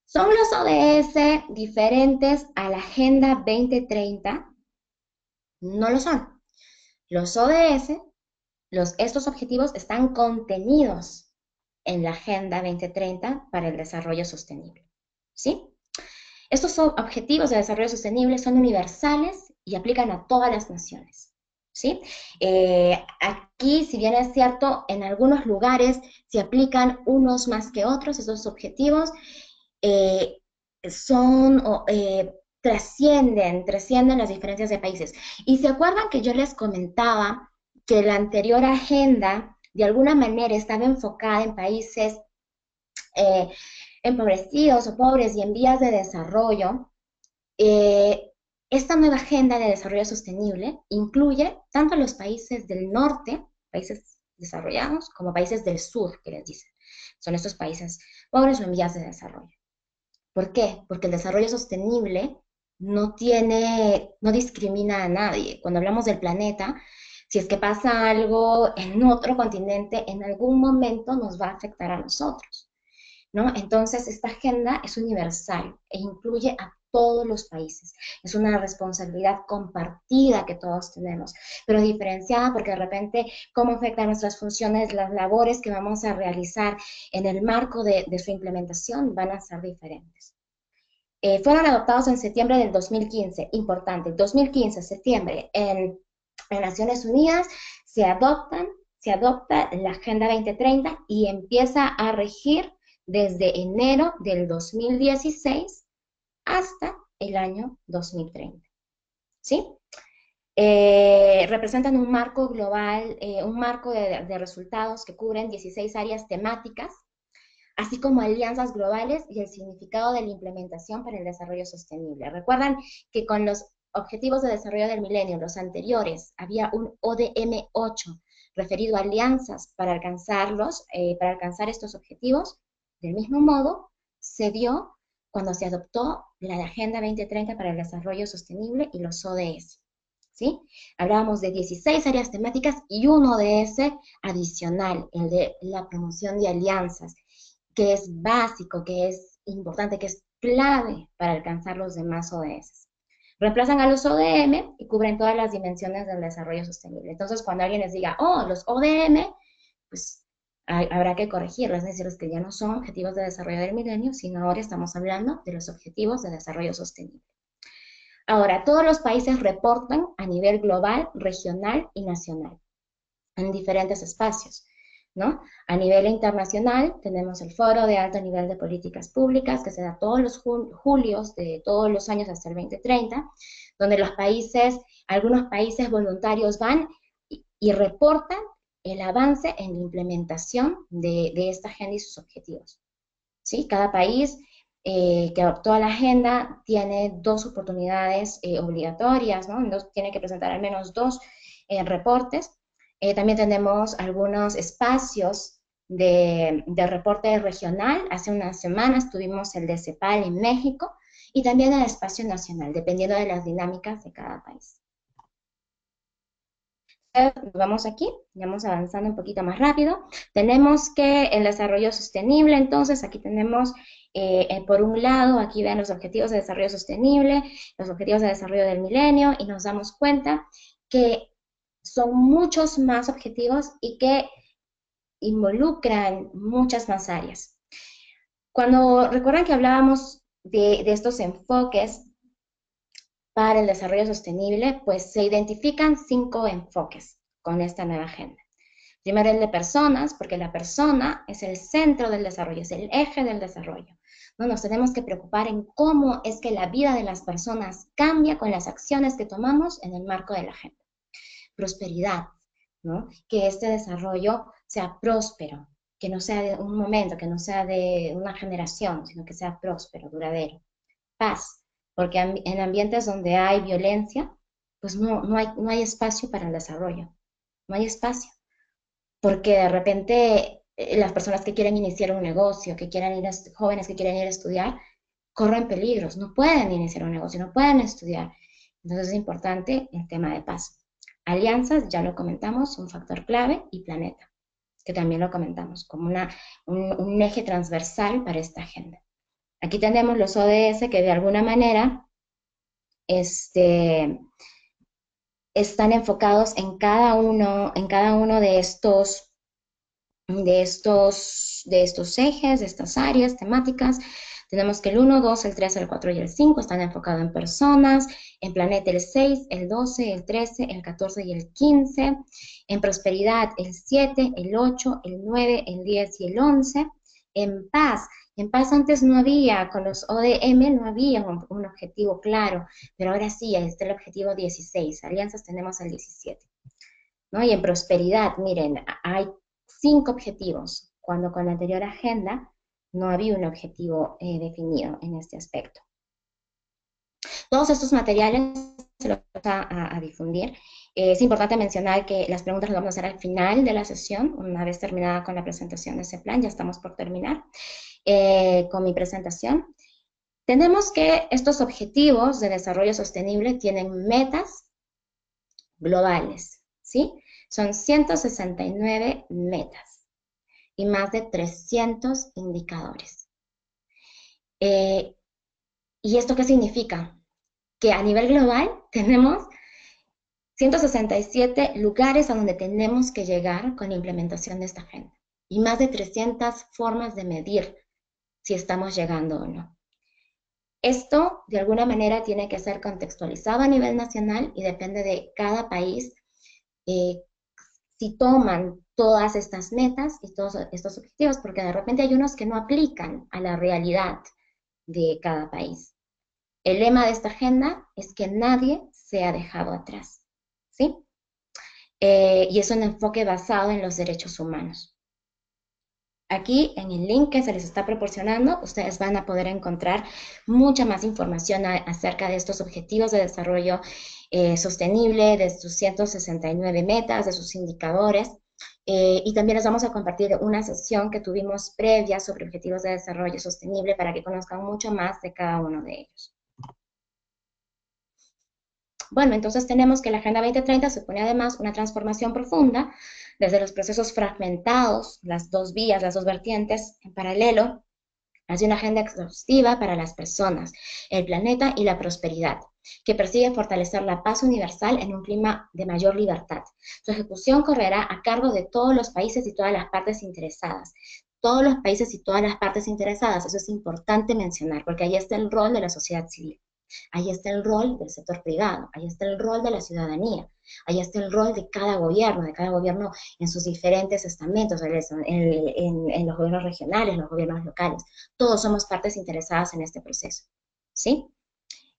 ¿son los ODS diferentes a la Agenda 2030? No lo son. Los ODS, estos objetivos están contenidos en la Agenda 2030 para el Desarrollo Sostenible. ¿Sí? Estos objetivos de desarrollo sostenible son universales y aplican a todas las naciones. ¿Sí? Aquí, si bien es cierto, en algunos lugares se aplican unos más que otros, estos objetivos trascienden las diferencias de países. Y se acuerdan que yo les comentaba que la anterior agenda de alguna manera estaba enfocada en países empobrecidos o pobres y en vías de desarrollo. Esta nueva agenda de desarrollo sostenible incluye tanto los países del norte, países desarrollados, como países del sur, que les dicen. Son estos países pobres o en vías de desarrollo. ¿Por qué? Porque el desarrollo sostenible no discrimina a nadie. Cuando hablamos del planeta, si es que pasa algo en otro continente, en algún momento nos va a afectar a nosotros, ¿no? Entonces, esta agenda es universal e incluye a todos los países. Es una responsabilidad compartida que todos tenemos, pero diferenciada porque de repente cómo afectan nuestras funciones, las labores que vamos a realizar en el marco de su implementación van a ser diferentes. Fueron adoptados en septiembre del 2015, importante, 2015, septiembre, en Naciones Unidas se adopta la Agenda 2030 y empieza a regir desde enero del 2016 hasta el año 2030. ¿Sí? representan un marco global, un marco de resultados que cubren 16 áreas temáticas, así como alianzas globales y el significado de la implementación para el desarrollo sostenible. Recuerdan que con los Objetivos de Desarrollo del Milenio, los anteriores, había un ODM 8 referido a alianzas para para alcanzar estos objetivos. Del mismo modo, se dio cuando se adoptó la Agenda 2030 para el Desarrollo Sostenible y los ODS. ¿Sí? Hablábamos de 16 áreas temáticas y un ODS adicional, el de la promoción de alianzas, que es básico, que es importante, que es clave para alcanzar los demás ODS. Reemplazan a los ODM y cubren todas las dimensiones del desarrollo sostenible. Entonces, cuando alguien les diga, oh, los ODM, pues habrá que corregirlos, es decir, que ya no son objetivos de desarrollo del milenio, sino ahora estamos hablando de los objetivos de desarrollo sostenible. Ahora, todos los países reportan a nivel global, regional y nacional, en diferentes espacios, ¿no? A nivel internacional tenemos el Foro de Alto Nivel de Políticas Públicas, que se da todos los julios de todos los años hasta el 2030, donde algunos países voluntarios van y reportan el avance en la implementación de esta agenda y sus objetivos. ¿Sí? Cada país que adoptó la agenda tiene 2 oportunidades obligatorias, ¿no? Tiene que presentar al menos 2 reportes. También tenemos algunos espacios de reporte regional. Hace unas semanas tuvimos el de CEPAL en México y también el espacio nacional, dependiendo de las dinámicas de cada país. Vamos aquí, vamos avanzando un poquito más rápido. Tenemos que el desarrollo sostenible, entonces aquí tenemos, por un lado, aquí ven los objetivos de desarrollo sostenible, los objetivos de desarrollo del milenio, y nos damos cuenta que son muchos más objetivos y que involucran muchas más áreas. Cuando recuerdan que hablábamos de estos enfoques para el desarrollo sostenible, pues se identifican 5 enfoques con esta nueva agenda. Primero el de personas, porque la persona es el centro del desarrollo, es el eje del desarrollo. ¿No? Nos tenemos que preocupar en cómo es que la vida de las personas cambia con las acciones que tomamos en el marco de la agenda. Prosperidad, ¿no? Que este desarrollo sea próspero, que no sea de un momento, que no sea de una generación, sino que sea próspero, duradero. Paz, porque en ambientes donde hay violencia, pues no hay espacio para el desarrollo, no hay espacio, porque de repente las personas que quieren iniciar un negocio, jóvenes que quieren ir a estudiar, corren peligros, no pueden iniciar un negocio, no pueden estudiar. Entonces es importante el tema de paz. Alianzas, ya lo comentamos, un factor clave, y planeta, que también lo comentamos, como un eje transversal para esta agenda. Aquí tenemos los ODS que de alguna manera están enfocados en cada uno de estos ejes, de estas áreas temáticas. Tenemos que el 1, 2, el 3, el 4 y el 5 están enfocados en personas, en planeta el 6, el 12, el 13, el 14 y el 15, en prosperidad el 7, el 8, el 9, el 10 y el 11, en paz antes no había, con los ODM no había un objetivo claro, pero ahora sí, está el objetivo 16, alianzas tenemos el 17. ¿No? Y en prosperidad, miren, hay 5 objetivos, cuando con la anterior agenda no había un objetivo definido en este aspecto. Todos estos materiales se los vamos a difundir. Es importante mencionar que las preguntas las vamos a hacer al final de la sesión, una vez terminada con la presentación de ese plan, ya estamos por terminar con mi presentación. Tenemos que estos objetivos de desarrollo sostenible tienen metas globales, ¿sí? Son 169 metas y más de 300 indicadores. ¿Y esto qué significa? Que a nivel global tenemos 167 lugares a donde tenemos que llegar con la implementación de esta agenda y más de 300 formas de medir si estamos llegando o no. Esto, de alguna manera, tiene que ser contextualizado a nivel nacional y depende de cada país si toman todas estas metas y todos estos objetivos, porque de repente hay unos que no aplican a la realidad de cada país. El lema de esta agenda es que nadie sea dejado atrás. ¿sí? Y es un enfoque basado en los derechos humanos. Aquí en el link que se les está proporcionando, ustedes van a poder encontrar mucha más información acerca de estos objetivos de desarrollo sostenible, de sus 169 metas, de sus indicadores. Y también les vamos a compartir una sesión que tuvimos previa sobre objetivos de desarrollo sostenible para que conozcan mucho más de cada uno de ellos. Bueno, entonces tenemos que la Agenda 2030 supone además una transformación profunda desde los procesos fragmentados, las dos vías, las dos vertientes en paralelo, hacia una agenda exhaustiva para las personas, el planeta y la prosperidad, que persigue fortalecer la paz universal en un clima de mayor libertad. Su ejecución correrá a cargo de todos los países y todas las partes interesadas. Todos los países y todas las partes interesadas, eso es importante mencionar, porque ahí está el rol de la sociedad civil. Ahí está el rol del sector privado, ahí está el rol de la ciudadanía, ahí está el rol de cada gobierno en sus diferentes estamentos, en los gobiernos regionales, en los gobiernos locales. Todos somos partes interesadas en este proceso, ¿sí?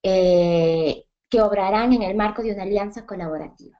Que obrarán en el marco de una alianza colaborativa.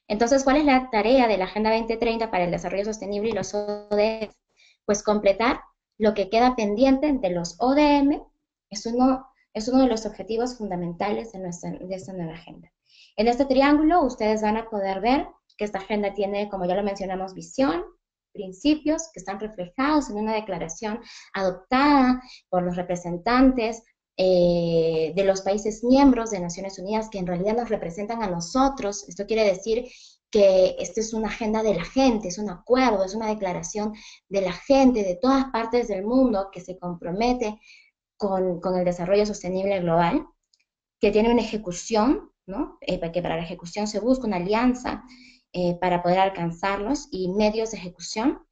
Entonces, ¿cuál es la tarea de la Agenda 2030 para el Desarrollo Sostenible y los ODS? Pues completar lo que queda pendiente de los ODM es uno de los objetivos fundamentales de esta nueva agenda. En este triángulo ustedes van a poder ver que esta agenda tiene, como ya lo mencionamos, visión, principios que están reflejados en una declaración adoptada por los representantes de los países miembros de Naciones Unidas, que en realidad nos representan a nosotros. Esto quiere decir que esta es una agenda de la gente, es un acuerdo, es una declaración de la gente de todas partes del mundo que se compromete con el desarrollo sostenible global, que tiene una ejecución, ¿no? Que para la ejecución se busca una alianza para poder alcanzarlos y medios de ejecución,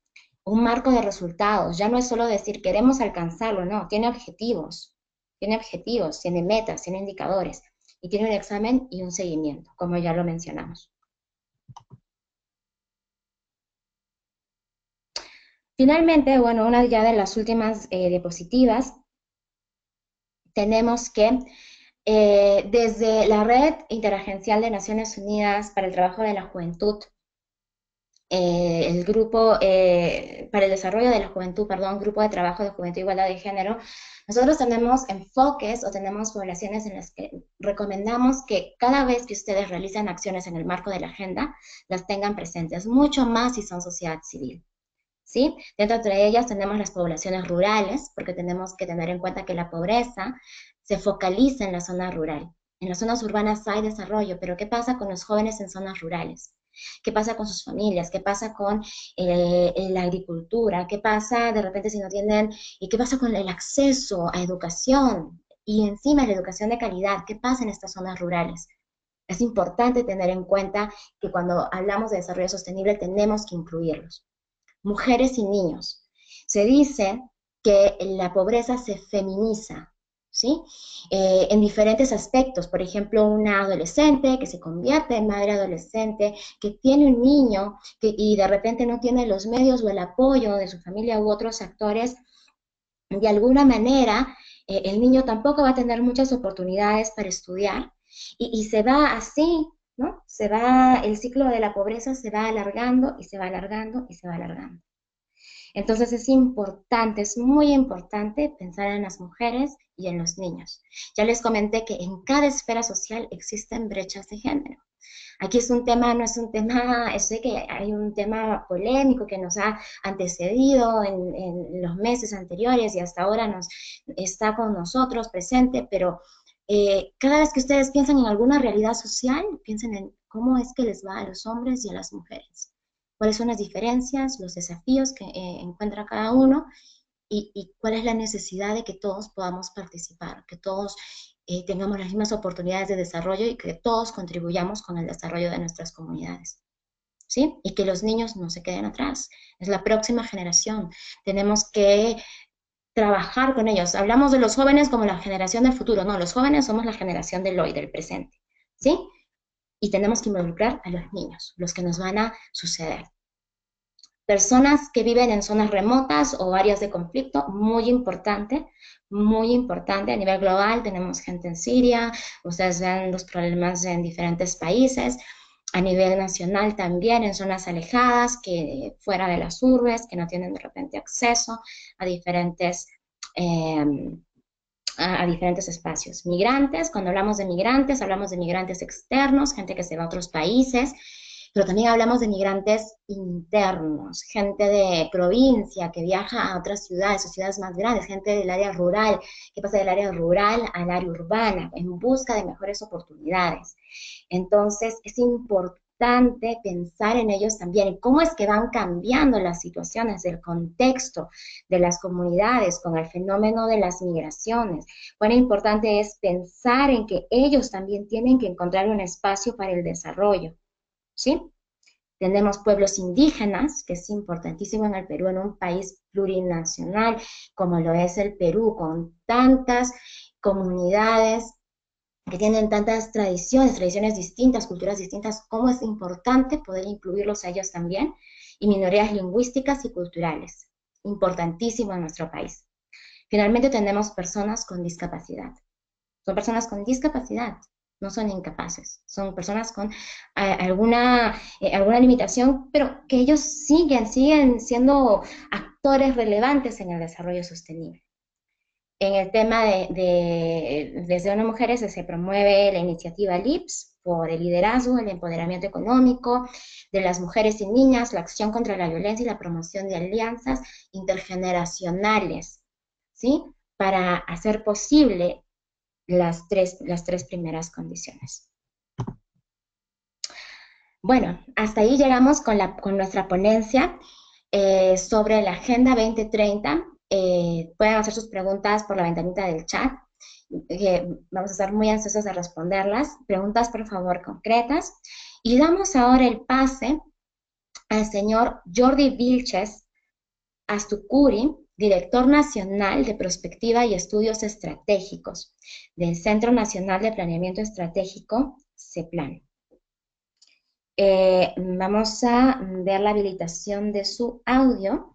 un marco de resultados. Ya no es solo decir queremos alcanzarlo, no, tiene objetivos, tiene metas, tiene indicadores y tiene un examen y un seguimiento, como ya lo mencionamos. Finalmente, bueno, una ya de las últimas diapositivas, tenemos que desde la Red Interagencial de Naciones Unidas para el Trabajo de la Juventud, el grupo para el desarrollo de la juventud, perdón, grupo de trabajo de juventud e igualdad de género, nosotros tenemos enfoques o tenemos poblaciones en las que recomendamos que cada vez que ustedes realicen acciones en el marco de la agenda, las tengan presentes, mucho más si son sociedad civil. ¿Sí? Dentro de ellas tenemos las poblaciones rurales, porque tenemos que tener en cuenta que la pobreza se focaliza en la zona rural. En las zonas urbanas hay desarrollo, pero ¿qué pasa con los jóvenes en zonas rurales? ¿Qué pasa con sus familias? ¿Qué pasa con la agricultura? ¿Qué pasa de repente si no tienen? ¿Y qué pasa con el acceso a educación? Y encima la educación de calidad, ¿qué pasa en estas zonas rurales? Es importante tener en cuenta que cuando hablamos de desarrollo sostenible tenemos que incluirlos. Mujeres y niños. Se dice que la pobreza se feminiza, ¿sí? En diferentes aspectos. Por ejemplo, una adolescente que se convierte en madre adolescente, que tiene un niño y de repente no tiene los medios o el apoyo de su familia u otros actores, de alguna manera el niño tampoco va a tener muchas oportunidades para estudiar y se va así, ¿no? El ciclo de la pobreza se va alargando y se va alargando y se va alargando. Entonces es importante, es muy importante pensar en las mujeres y en los niños. Ya les comenté que en cada esfera social existen brechas de género. Aquí es un tema, no es un tema, sé que hay un tema polémico que nos ha antecedido en los meses anteriores y hasta ahora está con nosotros presente, pero cada vez que ustedes piensan en alguna realidad social, piensen en cómo es que les va a los hombres y a las mujeres. Cuáles son las diferencias, los desafíos que encuentra cada uno y cuál es la necesidad de que todos podamos participar, que todos tengamos las mismas oportunidades de desarrollo y que todos contribuyamos con el desarrollo de nuestras comunidades. ¿Sí? Y que los niños no se queden atrás. Es la próxima generación. Tenemos que trabajar con ellos. Hablamos de los jóvenes como la generación del futuro. No, los jóvenes somos la generación del hoy, del presente. ¿Sí? Y tenemos que involucrar a los niños, los que nos van a suceder. Personas que viven en zonas remotas o áreas de conflicto, muy importante a nivel global. Tenemos gente en Siria, ustedes ven los problemas en diferentes países, a nivel nacional también, en zonas alejadas, que fuera de las urbes, que no tienen de repente acceso a diferentes, eh, a diferentes espacios. Migrantes, cuando hablamos de migrantes externos, gente que se va a otros países, pero también hablamos de migrantes internos, gente de provincia que viaja a otras ciudades o ciudades más grandes, gente del área rural, que pasa del área rural al área urbana en busca de mejores oportunidades. Entonces, es importante pensar en ellos también, en cómo es que van cambiando las situaciones del contexto de las comunidades con el fenómeno de las migraciones. Cuán importante es pensar en que ellos también tienen que encontrar un espacio para el desarrollo, ¿sí? Tenemos pueblos indígenas, que es importantísimo en el Perú, en un país plurinacional como lo es el Perú, con tantas comunidades que tienen tantas tradiciones distintas, culturas distintas, cómo es importante poder incluirlos a ellos también, y minorías lingüísticas y culturales, importantísimo en nuestro país. Finalmente tenemos personas con discapacidad. Son personas con discapacidad, no son incapaces, son personas con alguna limitación, pero que ellos siguen siendo actores relevantes en el desarrollo sostenible. En el tema desde ONU Mujeres se promueve la iniciativa LIPS por el liderazgo, el empoderamiento económico de las mujeres y niñas, la acción contra la violencia y la promoción de alianzas intergeneracionales, ¿sí? Para hacer posible las tres primeras condiciones. Bueno, hasta ahí llegamos con nuestra ponencia sobre la Agenda 2030. Pueden hacer sus preguntas por la ventanita del chat. Vamos a estar muy ansiosos de responderlas. Preguntas, por favor, concretas. Y damos ahora el pase al señor Jordi Vilches Astucuri, director nacional de Prospectiva y Estudios Estratégicos del Centro Nacional de Planeamiento Estratégico, CEPLAN. Vamos a ver la habilitación de su audio.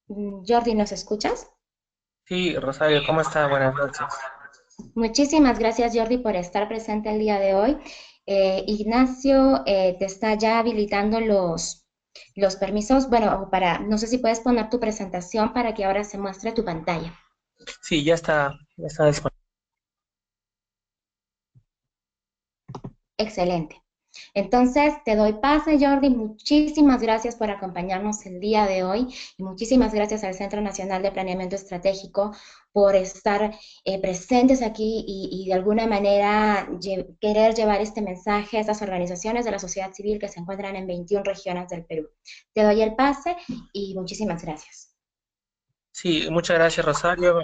Jordi, ¿nos escuchas? Sí, Rosario, ¿cómo está? Buenas noches. Muchísimas gracias, Jordi, por estar presente el día de hoy. Ignacio te está ya habilitando los permisos. Bueno, no sé si puedes poner tu presentación para que ahora se muestre tu pantalla. Sí, ya está disponible. Excelente. Entonces, te doy pase, Jordi. Muchísimas gracias por acompañarnos el día de hoy y muchísimas gracias al Centro Nacional de Planeamiento Estratégico por estar presentes aquí y de alguna manera querer llevar este mensaje a estas organizaciones de la sociedad civil que se encuentran en 21 regiones del Perú. Te doy el pase y muchísimas gracias. Sí, muchas gracias, Rosario.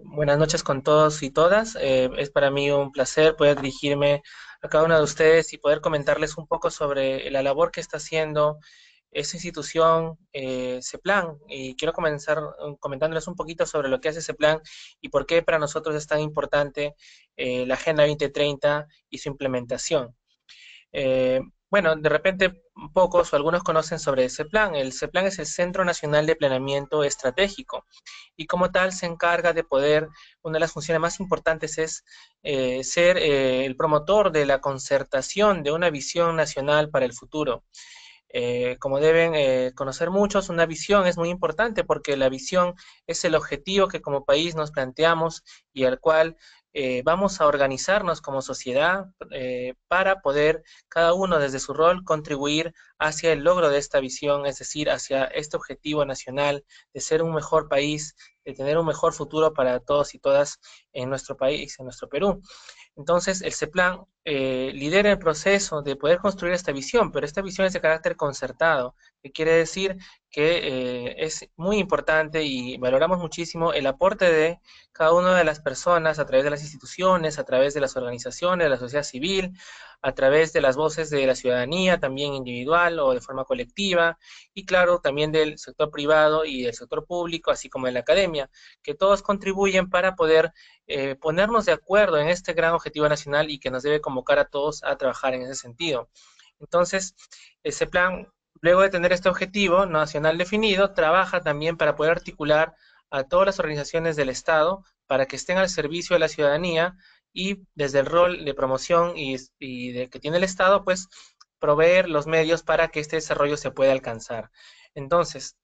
Buenas noches con todos y todas. Es para mí un placer poder dirigirme a cada uno de ustedes y poder comentarles un poco sobre la labor que está haciendo esta institución, CEPLAN. Y quiero comenzar comentándoles un poquito sobre lo que hace CEPLAN y por qué para nosotros es tan importante la Agenda 2030 y su implementación. Eh, bueno, de repente pocos o algunos conocen sobre ese plan. El CEPLAN es el Centro Nacional de Planeamiento Estratégico y como tal se encarga de poder, una de las funciones más importantes es ser el promotor de la concertación de una visión nacional para el futuro. Como deben conocer muchos, una visión es muy importante porque la visión es el objetivo que como país nos planteamos y al cual vamos a organizarnos como sociedad para poder cada uno desde su rol contribuir hacia el logro de esta visión, es decir, hacia este objetivo nacional de ser un mejor país, de tener un mejor futuro para todos y todas en nuestro país, en nuestro Perú. Entonces, el CEPLAN lidera el proceso de poder construir esta visión, pero esta visión es de carácter concertado, que quiere decir que es muy importante y valoramos muchísimo el aporte de cada una de las personas a través de las instituciones, a través de las organizaciones, de la sociedad civil, a través de las voces de la ciudadanía, también individual o de forma colectiva, y claro, también del sector privado y del sector público, así como de la academia, que todos contribuyen para poder ponernos de acuerdo en este gran objetivo nacional y que nos debe convocar a todos a trabajar en ese sentido. Entonces, ese plan, luego de tener este objetivo nacional definido, trabaja también para poder articular a todas las organizaciones del Estado para que estén al servicio de la ciudadanía y desde el rol de promoción y de que tiene el Estado, pues proveer los medios para que este desarrollo se pueda alcanzar. Entonces,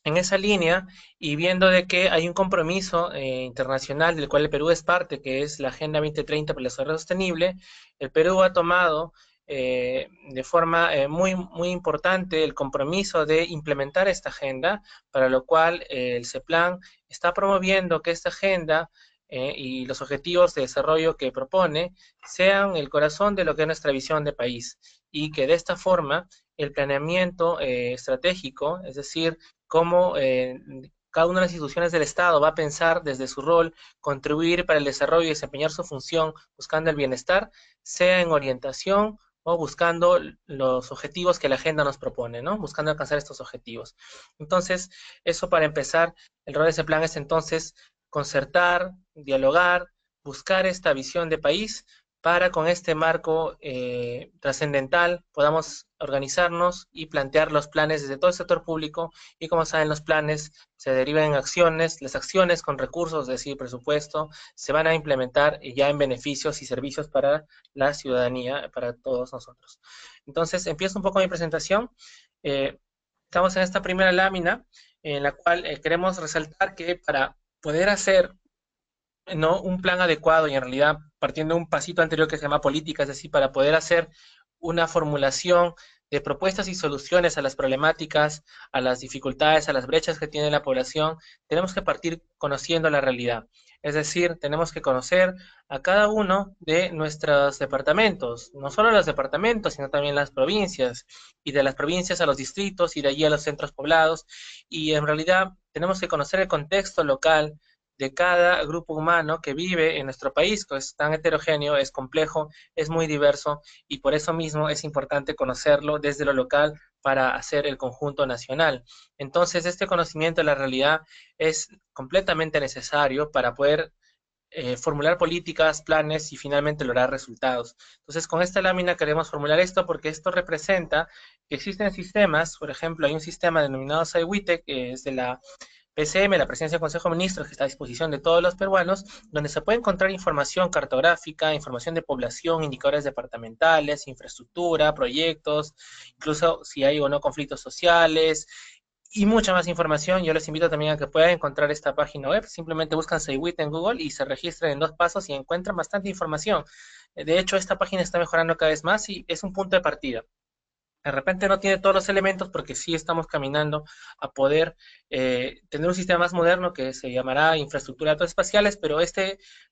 en esa línea y viendo de que hay un compromiso internacional del cual el Perú es parte, que es la Agenda 2030 para el Desarrollo Sostenible, el Perú ha tomado de forma muy importante el compromiso de implementar esta agenda, para lo cual el CEPLAN está promoviendo que esta agenda y los objetivos de desarrollo que propone sean el corazón de lo que es nuestra visión de país y que de esta forma el planeamiento estratégico, es decir, cómo cada una de las instituciones del Estado va a pensar desde su rol, contribuir para el desarrollo y desempeñar su función buscando el bienestar, sea en orientación o buscando los objetivos que la agenda nos propone, ¿no? Buscando alcanzar estos objetivos. Entonces, eso para empezar, el rol de ese plan es entonces concertar, dialogar, buscar esta visión de país para con este marco trascendental podamos organizarnos y plantear los planes desde todo el sector público y como saben los planes se derivan en acciones, las acciones con recursos, es decir, presupuesto, se van a implementar ya en beneficios y servicios para la ciudadanía, para todos nosotros. Entonces, empiezo un poco mi presentación. Estamos en esta primera lámina en la cual queremos resaltar que para poder hacer no un plan adecuado y en realidad partiendo de un pasito anterior que se llama política, es decir, para poder hacer una formulación de propuestas y soluciones a las problemáticas, a las dificultades, a las brechas que tiene la población, tenemos que partir conociendo la realidad. Es decir, tenemos que conocer a cada uno de nuestros departamentos, no solo los departamentos, sino también las provincias, y de las provincias a los distritos y de allí a los centros poblados, y en realidad tenemos que conocer el contexto local de cada grupo humano que vive en nuestro país, que es tan heterogéneo, es complejo, es muy diverso y por eso mismo es importante conocerlo desde lo local para hacer el conjunto nacional. Entonces, este conocimiento de la realidad es completamente necesario para poder formular políticas, planes y finalmente lograr resultados. Entonces, con esta lámina queremos formular esto porque esto representa que existen sistemas, por ejemplo, hay un sistema denominado SAIWITE, que es de la PCM, la Presidencia del Consejo de Ministros, que está a disposición de todos los peruanos, donde se puede encontrar información cartográfica, información de población, indicadores departamentales, infraestructura, proyectos, incluso si hay o no conflictos sociales, y mucha más información. Yo les invito también a que puedan encontrar esta página web. Simplemente buscan Seiwit en Google y se registran en 2 pasos y encuentran bastante información. De hecho, esta página está mejorando cada vez más y es un punto de partida. De repente no tiene todos los elementos porque sí estamos caminando a poder tener un sistema más moderno que se llamará infraestructura de datos espaciales, pero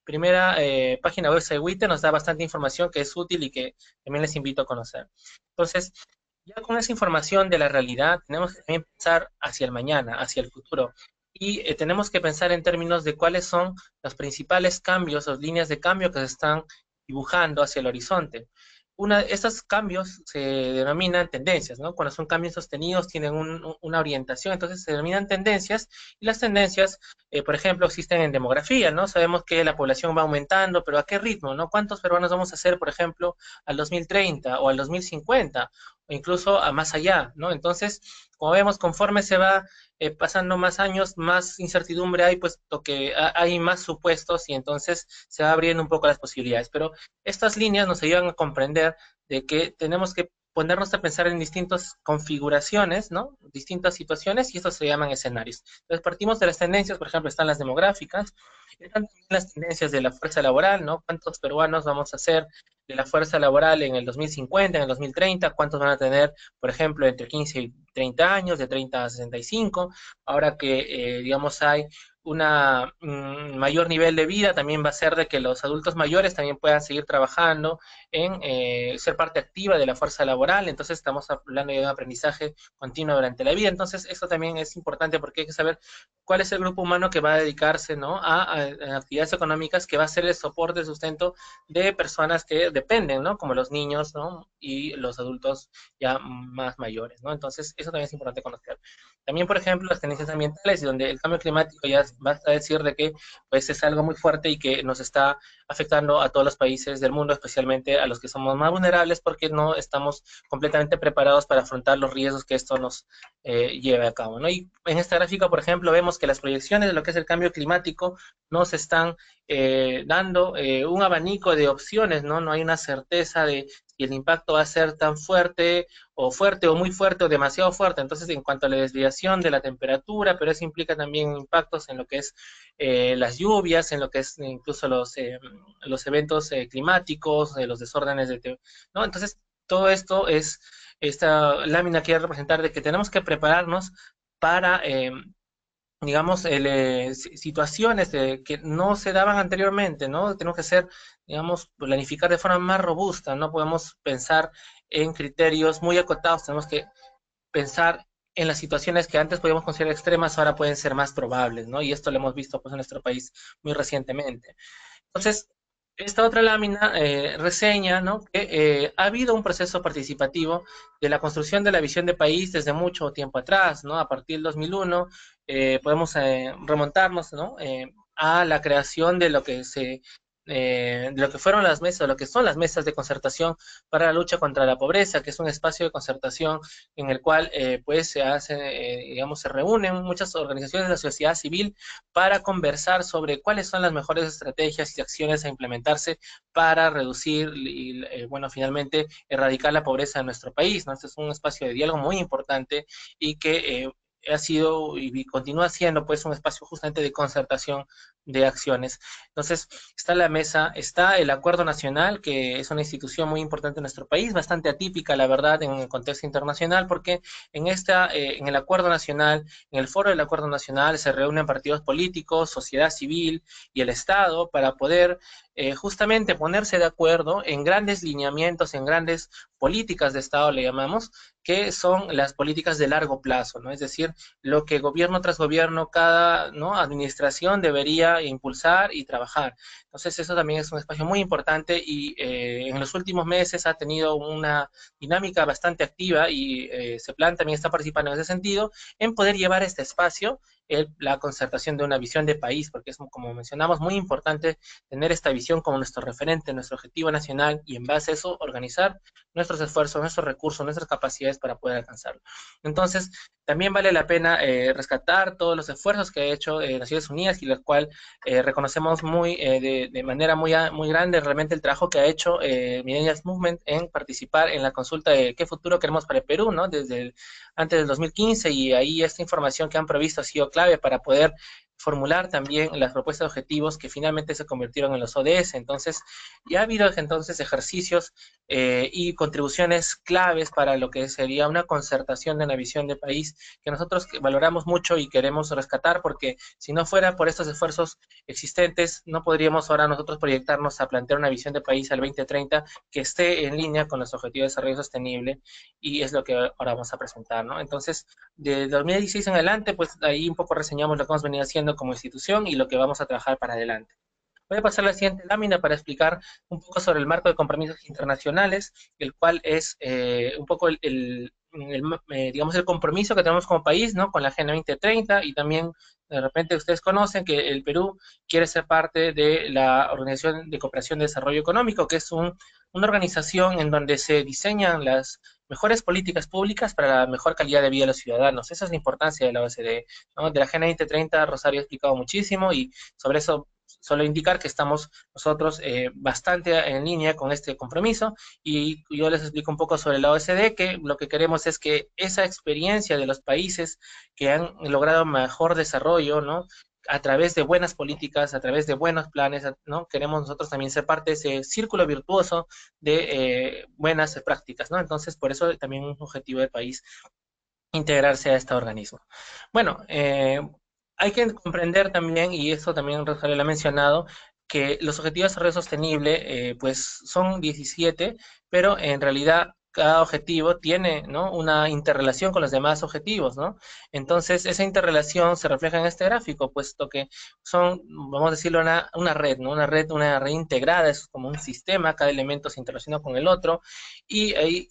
primera página web Segwite nos da bastante información que es útil y que también les invito a conocer. Entonces, ya con esa información de la realidad, tenemos que también pensar hacia el mañana, hacia el futuro. Y tenemos que pensar en términos de cuáles son los principales cambios, las líneas de cambio que se están dibujando hacia el horizonte. Estos cambios se denominan tendencias, ¿no? Cuando son cambios sostenidos tienen una orientación, entonces se denominan tendencias, y las tendencias, por ejemplo, existen en demografía, ¿no? Sabemos que la población va aumentando, pero ¿a qué ritmo, no? ¿Cuántos peruanos vamos a hacer, por ejemplo, al 2030 o al 2050? O incluso a más allá, ¿no? Entonces, como vemos, conforme se va pasando más años, más incertidumbre hay, puesto que hay más supuestos y entonces se va abriendo un poco las posibilidades. Pero estas líneas nos ayudan a comprender de que tenemos que ponernos a pensar en distintas configuraciones, ¿no? Distintas situaciones y estos se llaman escenarios. Entonces partimos de las tendencias, por ejemplo, están las demográficas, están también las tendencias de la fuerza laboral, ¿no? ¿Cuántos peruanos vamos a hacer de la fuerza laboral en el 2050, en el 2030? ¿Cuántos van a tener, por ejemplo, entre 15 y 30 años, de 30 a 65? Ahora que, digamos, hay una mayor nivel de vida, también va a ser de que los adultos mayores también puedan seguir trabajando en ser parte activa de la fuerza laboral. Entonces estamos hablando de un aprendizaje continuo durante la vida. Entonces esto también es importante porque hay que saber cuál es el grupo humano que va a dedicarse, ¿no? a actividades económicas que va a ser el soporte, el sustento de personas que dependen, ¿no? Como los niños, ¿no? Y los adultos ya más mayores, ¿no? Entonces eso también es importante conocer. También, por ejemplo, las tendencias ambientales, donde el cambio climático ya basta decir de que pues es algo muy fuerte y que nos está afectando a todos los países del mundo, especialmente a los que somos más vulnerables porque no estamos completamente preparados para afrontar los riesgos que esto nos lleve a cabo, ¿no? Y en esta gráfica, por ejemplo, vemos que las proyecciones de lo que es el cambio climático nos están dando un abanico de opciones, ¿no? No hay una certeza de si el impacto va a ser tan fuerte o muy fuerte o demasiado fuerte. Entonces, en cuanto a la desviación de la temperatura, pero eso implica también impactos en lo que es las lluvias, en lo que es incluso los eventos climáticos, los desórdenes ¿no? Entonces, todo esto es, esta lámina quiere representar de que tenemos que prepararnos para digamos, situaciones que no se daban anteriormente, ¿no? Tenemos que ser, digamos, planificar de forma más robusta, no podemos pensar en criterios muy acotados, tenemos que pensar en las situaciones que antes podíamos considerar extremas, ahora pueden ser más probables, ¿no? Y esto lo hemos visto pues, en nuestro país muy recientemente. Entonces, esta otra lámina reseña, ¿no? que ha habido un proceso participativo de la construcción de la visión de país desde mucho tiempo atrás, ¿no? A partir del 2001 podemos remontarnos, ¿no? A la creación de lo que fueron las mesas, de lo que son las mesas de concertación para la lucha contra la pobreza, que es un espacio de concertación en el cual pues se hace, digamos, se reúnen muchas organizaciones de la sociedad civil para conversar sobre cuáles son las mejores estrategias y acciones a implementarse para reducir y, bueno, finalmente erradicar la pobreza en nuestro país, ¿no? Este es un espacio de diálogo muy importante y que ha sido y continúa siendo pues un espacio justamente de concertación de acciones. Entonces, está la mesa, está el Acuerdo Nacional, que es una institución muy importante en nuestro país, bastante atípica, la verdad, en el contexto internacional, porque en el Acuerdo Nacional, en el foro del Acuerdo Nacional, se reúnen partidos políticos, sociedad civil y el Estado para poder justamente ponerse de acuerdo en grandes lineamientos, en grandes políticas de Estado, le llamamos, que son las políticas de largo plazo, ¿no? Es decir, lo que gobierno tras gobierno, cada, ¿no? administración debería impulsar y trabajar. Entonces, eso también es un espacio muy importante y en los últimos meses ha tenido una dinámica bastante activa y CEPLAN también está participando en ese sentido, en poder llevar este espacio, la concertación de una visión de país, porque es, como mencionamos, muy importante tener esta visión como nuestro referente, nuestro objetivo nacional y en base a eso organizar nuestros esfuerzos, nuestros recursos, nuestras capacidades para poder alcanzarlo. Entonces, también vale la pena rescatar todos los esfuerzos que ha hecho Naciones Unidas y los cuales reconocemos de manera muy grande realmente el trabajo que ha hecho Millennials Movement en participar en la consulta de qué futuro queremos para el Perú, ¿no? Antes del 2015 y ahí esta información que han provisto ha sido clave para poder formular también las propuestas de objetivos que finalmente se convirtieron en los ODS. Entonces, ya ha habido entonces ejercicios y contribuciones claves para lo que sería una concertación de una visión de país que nosotros valoramos mucho y queremos rescatar porque si no fuera por estos esfuerzos existentes, no podríamos ahora nosotros proyectarnos a plantear una visión de país al 2030 que esté en línea con los objetivos de desarrollo sostenible y es lo que ahora vamos a presentar, ¿no? Entonces, de 2016 en adelante, pues ahí un poco reseñamos lo que hemos venido haciendo como institución y lo que vamos a trabajar para adelante. Voy a pasar a la siguiente lámina para explicar un poco sobre el marco de compromisos internacionales, el cual es un poco digamos, el compromiso que tenemos como país, ¿no? Con la Agenda 2030 y también, de repente, ustedes conocen que el Perú quiere ser parte de la Organización de Cooperación de Desarrollo Económico, que es una organización en donde se diseñan las mejores políticas públicas para la mejor calidad de vida de los ciudadanos. Esa es la importancia de la OCDE, ¿no? De la Agenda 2030, Rosario ha explicado muchísimo y sobre eso solo indicar que estamos nosotros bastante en línea con este compromiso y yo les explico un poco sobre la OSD, que lo que queremos es que esa experiencia de los países que han logrado mejor desarrollo, ¿no? A través de buenas políticas, a través de buenos planes, ¿no? Queremos nosotros también ser parte de ese círculo virtuoso de buenas prácticas, ¿no? Entonces, por eso también un objetivo del país integrarse a este organismo. Bueno, hay que comprender también, y eso también Rosario lo ha mencionado, que los objetivos de desarrollo sostenible, pues son 17, pero en realidad cada objetivo tiene, ¿no?, una interrelación con los demás objetivos, ¿no? Entonces, esa interrelación se refleja en este gráfico, puesto que son, vamos a decirlo, una red, ¿no? Una red integrada, es como un sistema, cada elemento se interrelaciona con el otro, y ahí,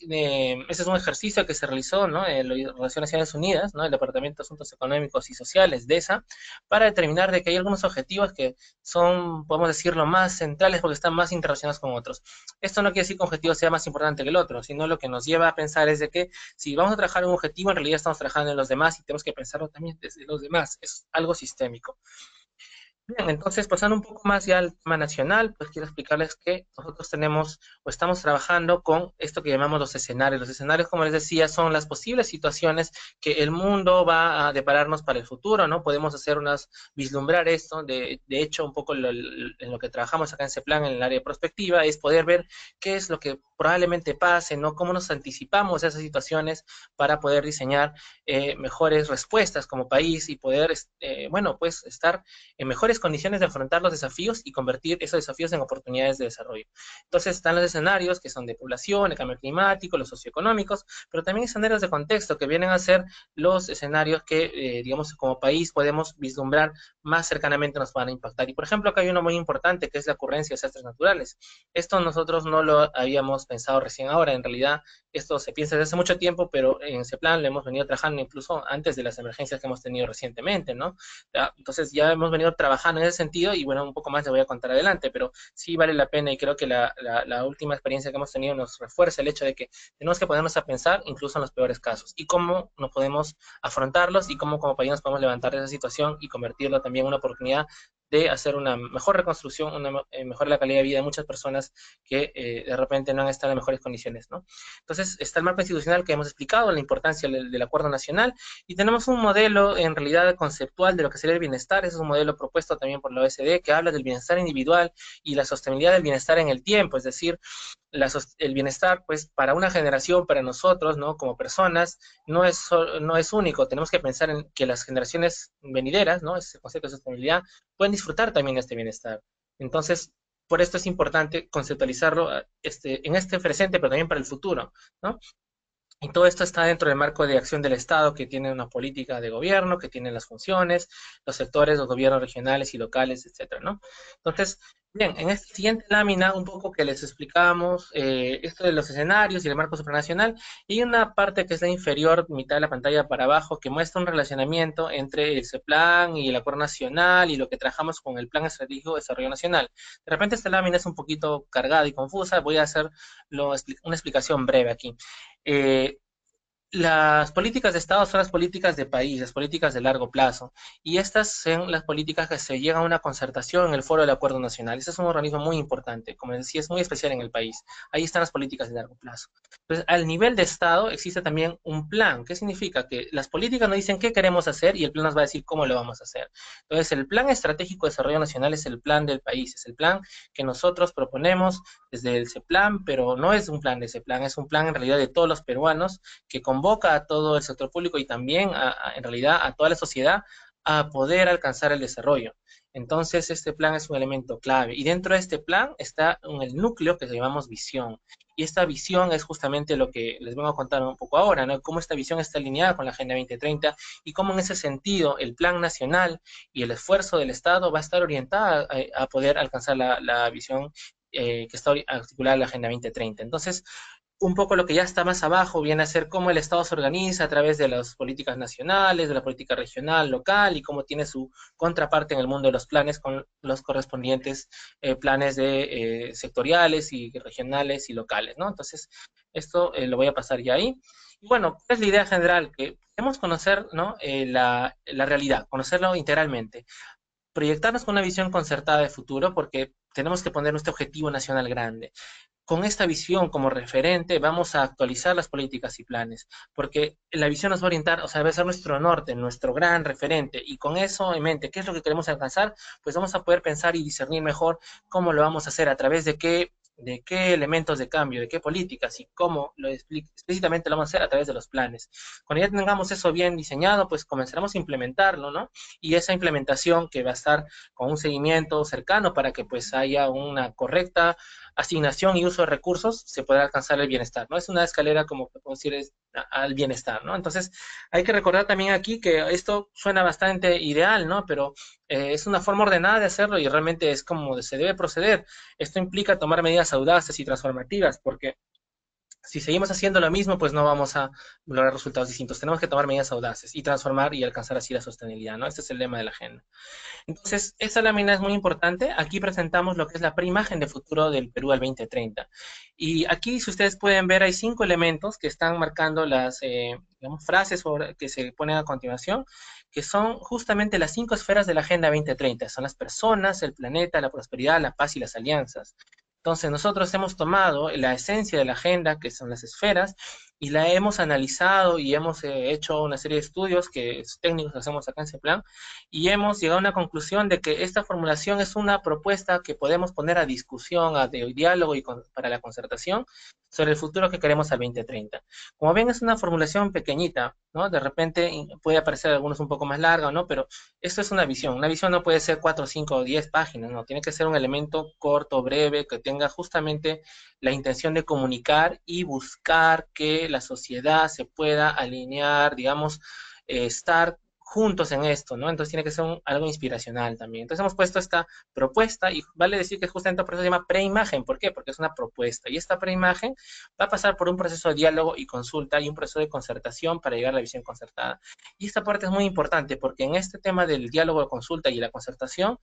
ese es un ejercicio que se realizó, ¿no?, en la Organización de Naciones Unidas, ¿no?, el Departamento de Asuntos Económicos y Sociales, DESA, para determinar de que hay algunos objetivos que son, podemos decirlo, más centrales porque están más interrelacionados con otros. Esto no quiere decir que un objetivo sea más importante que el otro, sino lo que nos lleva a pensar es de que si vamos a trabajar en un objetivo, en realidad estamos trabajando en los demás y tenemos que pensarlo también desde los demás. Es algo sistémico. Bien, entonces pasando un poco más ya al tema nacional, pues quiero explicarles que nosotros tenemos o estamos trabajando con esto que llamamos los escenarios. Los escenarios, como les decía, son las posibles situaciones que el mundo va a depararnos para el futuro, ¿no? Podemos hacer vislumbrar esto, de hecho, un poco en lo que trabajamos acá en ese plan, en el área de prospectiva, es poder ver qué es lo que probablemente pase, ¿no? Cómo nos anticipamos a esas situaciones para poder diseñar mejores respuestas como país y poder, bueno, pues estar en mejores condiciones de afrontar los desafíos y convertir esos desafíos en oportunidades de desarrollo. Entonces están los escenarios que son de población, de cambio climático, los socioeconómicos, pero también escenarios de contexto que vienen a ser los escenarios que, digamos, como país podemos vislumbrar más cercanamente nos van a impactar. Y por ejemplo, acá hay uno muy importante que es la ocurrencia de desastres naturales. Esto nosotros no lo habíamos pensado recién ahora, en realidad esto se piensa desde hace mucho tiempo, pero en ese plan lo hemos venido trabajando incluso antes de las emergencias que hemos tenido recientemente, ¿no? Entonces ya hemos venido trabajando en ese sentido y bueno, un poco más les voy a contar adelante, pero sí vale la pena y creo que la última experiencia que hemos tenido nos refuerza el hecho de que tenemos que ponernos a pensar incluso en los peores casos y cómo nos podemos afrontarlos y cómo como país nos podemos levantar de esa situación y convertirlo también en una oportunidad de hacer una mejor reconstrucción, mejor la calidad de vida de muchas personas que de repente no han estado en mejores condiciones, ¿no? Entonces está el marco institucional que hemos explicado, la importancia del acuerdo nacional, y tenemos un modelo en realidad conceptual de lo que sería el bienestar. Ese es un modelo propuesto también por la OECD que habla del bienestar individual y la sostenibilidad del bienestar en el tiempo, es decir, el bienestar, pues, para una generación, para nosotros, ¿no?, como personas, no es único. Tenemos que pensar en que las generaciones venideras, ¿no?, ese concepto de sostenibilidad, pueden disfrutar también de este bienestar. Entonces, por esto es importante conceptualizarlo en este presente, pero también para el futuro, ¿no? Y todo esto está dentro del marco de acción del Estado, que tiene una política de gobierno, que tiene las funciones, los sectores, los gobiernos regionales y locales, etcétera, ¿no? Entonces, bien, en esta siguiente lámina, un poco que les explicamos esto de los escenarios y el marco supranacional, y una parte que es la inferior, mitad de la pantalla para abajo, que muestra un relacionamiento entre ese plan y el acuerdo nacional y lo que trabajamos con el Plan Estratégico de Desarrollo Nacional. De repente esta lámina es un poquito cargada y confusa, voy a hacer una explicación breve aquí. Eh, las políticas de Estado son las políticas de país, las políticas de largo plazo, y estas son las políticas que se llegan a una concertación en el Foro del Acuerdo Nacional. Este es un organismo muy importante, como decía, es muy especial en el país. Ahí están las políticas de largo plazo. Entonces, al nivel de Estado existe también un plan. ¿Qué significa? Que las políticas nos dicen qué queremos hacer y el plan nos va a decir cómo lo vamos a hacer. Entonces, el Plan Estratégico de Desarrollo Nacional es el plan del país, es el plan que nosotros proponemos desde el CEPLAN, pero no es un plan de CEPLAN, es un plan en realidad de todos los peruanos que convoca a todo el sector público y también en realidad a toda la sociedad a poder alcanzar el desarrollo. Entonces este plan es un elemento clave y dentro de este plan está el núcleo que llamamos visión. Y esta visión es justamente lo que les vengo a contar un poco ahora, ¿no? Cómo esta visión está alineada con la Agenda 2030 y cómo en ese sentido el plan nacional y el esfuerzo del Estado va a estar orientada a poder alcanzar la visión que está articulada en la Agenda 2030. Entonces, un poco lo que ya está más abajo viene a ser cómo el Estado se organiza a través de las políticas nacionales, de la política regional, local, y cómo tiene su contraparte en el mundo de los planes con los correspondientes planes sectoriales y regionales y locales, ¿no? Entonces, esto lo voy a pasar ya ahí. Y bueno, ¿cuál es la idea general? Que queremos conocer, ¿no?, la realidad, conocerlo integralmente, proyectarnos con una visión concertada de futuro, porque tenemos que poner nuestro objetivo nacional grande. Con esta visión como referente vamos a actualizar las políticas y planes, porque la visión nos va a orientar, o sea, va a ser nuestro norte, nuestro gran referente, y con eso en mente, ¿qué es lo que queremos alcanzar? Pues vamos a poder pensar y discernir mejor cómo lo vamos a hacer, a través de qué elementos de cambio, de qué políticas y cómo explícitamente lo vamos a hacer a través de los planes. Cuando ya tengamos eso bien diseñado, pues comenzaremos a implementarlo, ¿no? Y esa implementación que va a estar con un seguimiento cercano para que pues haya una correcta asignación y uso de recursos se pueda alcanzar el bienestar, ¿no? Es una escalera, como podemos decir, al bienestar, ¿no? Entonces, hay que recordar también aquí que esto suena bastante ideal, ¿no? Pero es una forma ordenada de hacerlo y realmente es como se debe proceder. Esto implica tomar medidas audaces y transformativas, porque si seguimos haciendo lo mismo, pues no vamos a lograr resultados distintos. Tenemos que tomar medidas audaces y transformar y alcanzar así la sostenibilidad, ¿no? Este es el lema de la agenda. Entonces, esta lámina es muy importante. Aquí presentamos lo que es la preimagen de futuro del Perú al 2030. Y aquí, si ustedes pueden ver, hay 5 elementos que están marcando las digamos, frases que se ponen a continuación, que son justamente las 5 esferas de la Agenda 2030. Son las personas, el planeta, la prosperidad, la paz y las alianzas. Entonces, nosotros hemos tomado la esencia de la agenda, que son las esferas, y la hemos analizado y hemos hecho una serie de estudios que técnicos que hacemos acá en CEPLAN, y hemos llegado a una conclusión de que esta formulación es una propuesta que podemos poner a discusión, a diálogo y para la concertación sobre el futuro que queremos al 2030. Como ven, es una formulación pequeñita, ¿no? De repente puede aparecer algunos un poco más larga, ¿no? Pero esto es una visión. Una visión no puede ser 4, 5 o 10 páginas, ¿no? Tiene que ser un elemento corto, breve, que tenga justamente la intención de comunicar y buscar que la sociedad se pueda alinear, digamos, estar juntos en esto, ¿no? Entonces tiene que ser algo inspiracional también. Entonces hemos puesto esta propuesta y vale decir que justamente por eso se llama preimagen. ¿Por qué? Porque es una propuesta. Y esta preimagen va a pasar por un proceso de diálogo y consulta y un proceso de concertación para llegar a la visión concertada. Y esta parte es muy importante porque en este tema del diálogo, de consulta y la concertación,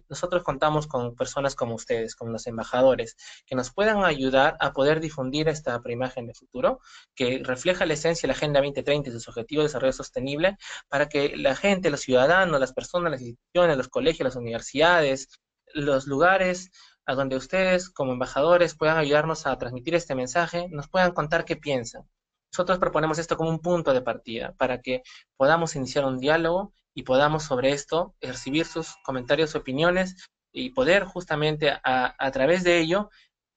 nosotros contamos con personas como ustedes, como los embajadores, que nos puedan ayudar a poder difundir esta preimagen de futuro, que refleja la esencia de la Agenda 2030 y sus objetivos de desarrollo sostenible, para que la gente, los ciudadanos, las personas, las instituciones, los colegios, las universidades, los lugares a donde ustedes como embajadores puedan ayudarnos a transmitir este mensaje, nos puedan contar qué piensan. Nosotros proponemos esto como un punto de partida para que podamos iniciar un diálogo y podamos sobre esto recibir sus comentarios, opiniones y poder justamente a través de ello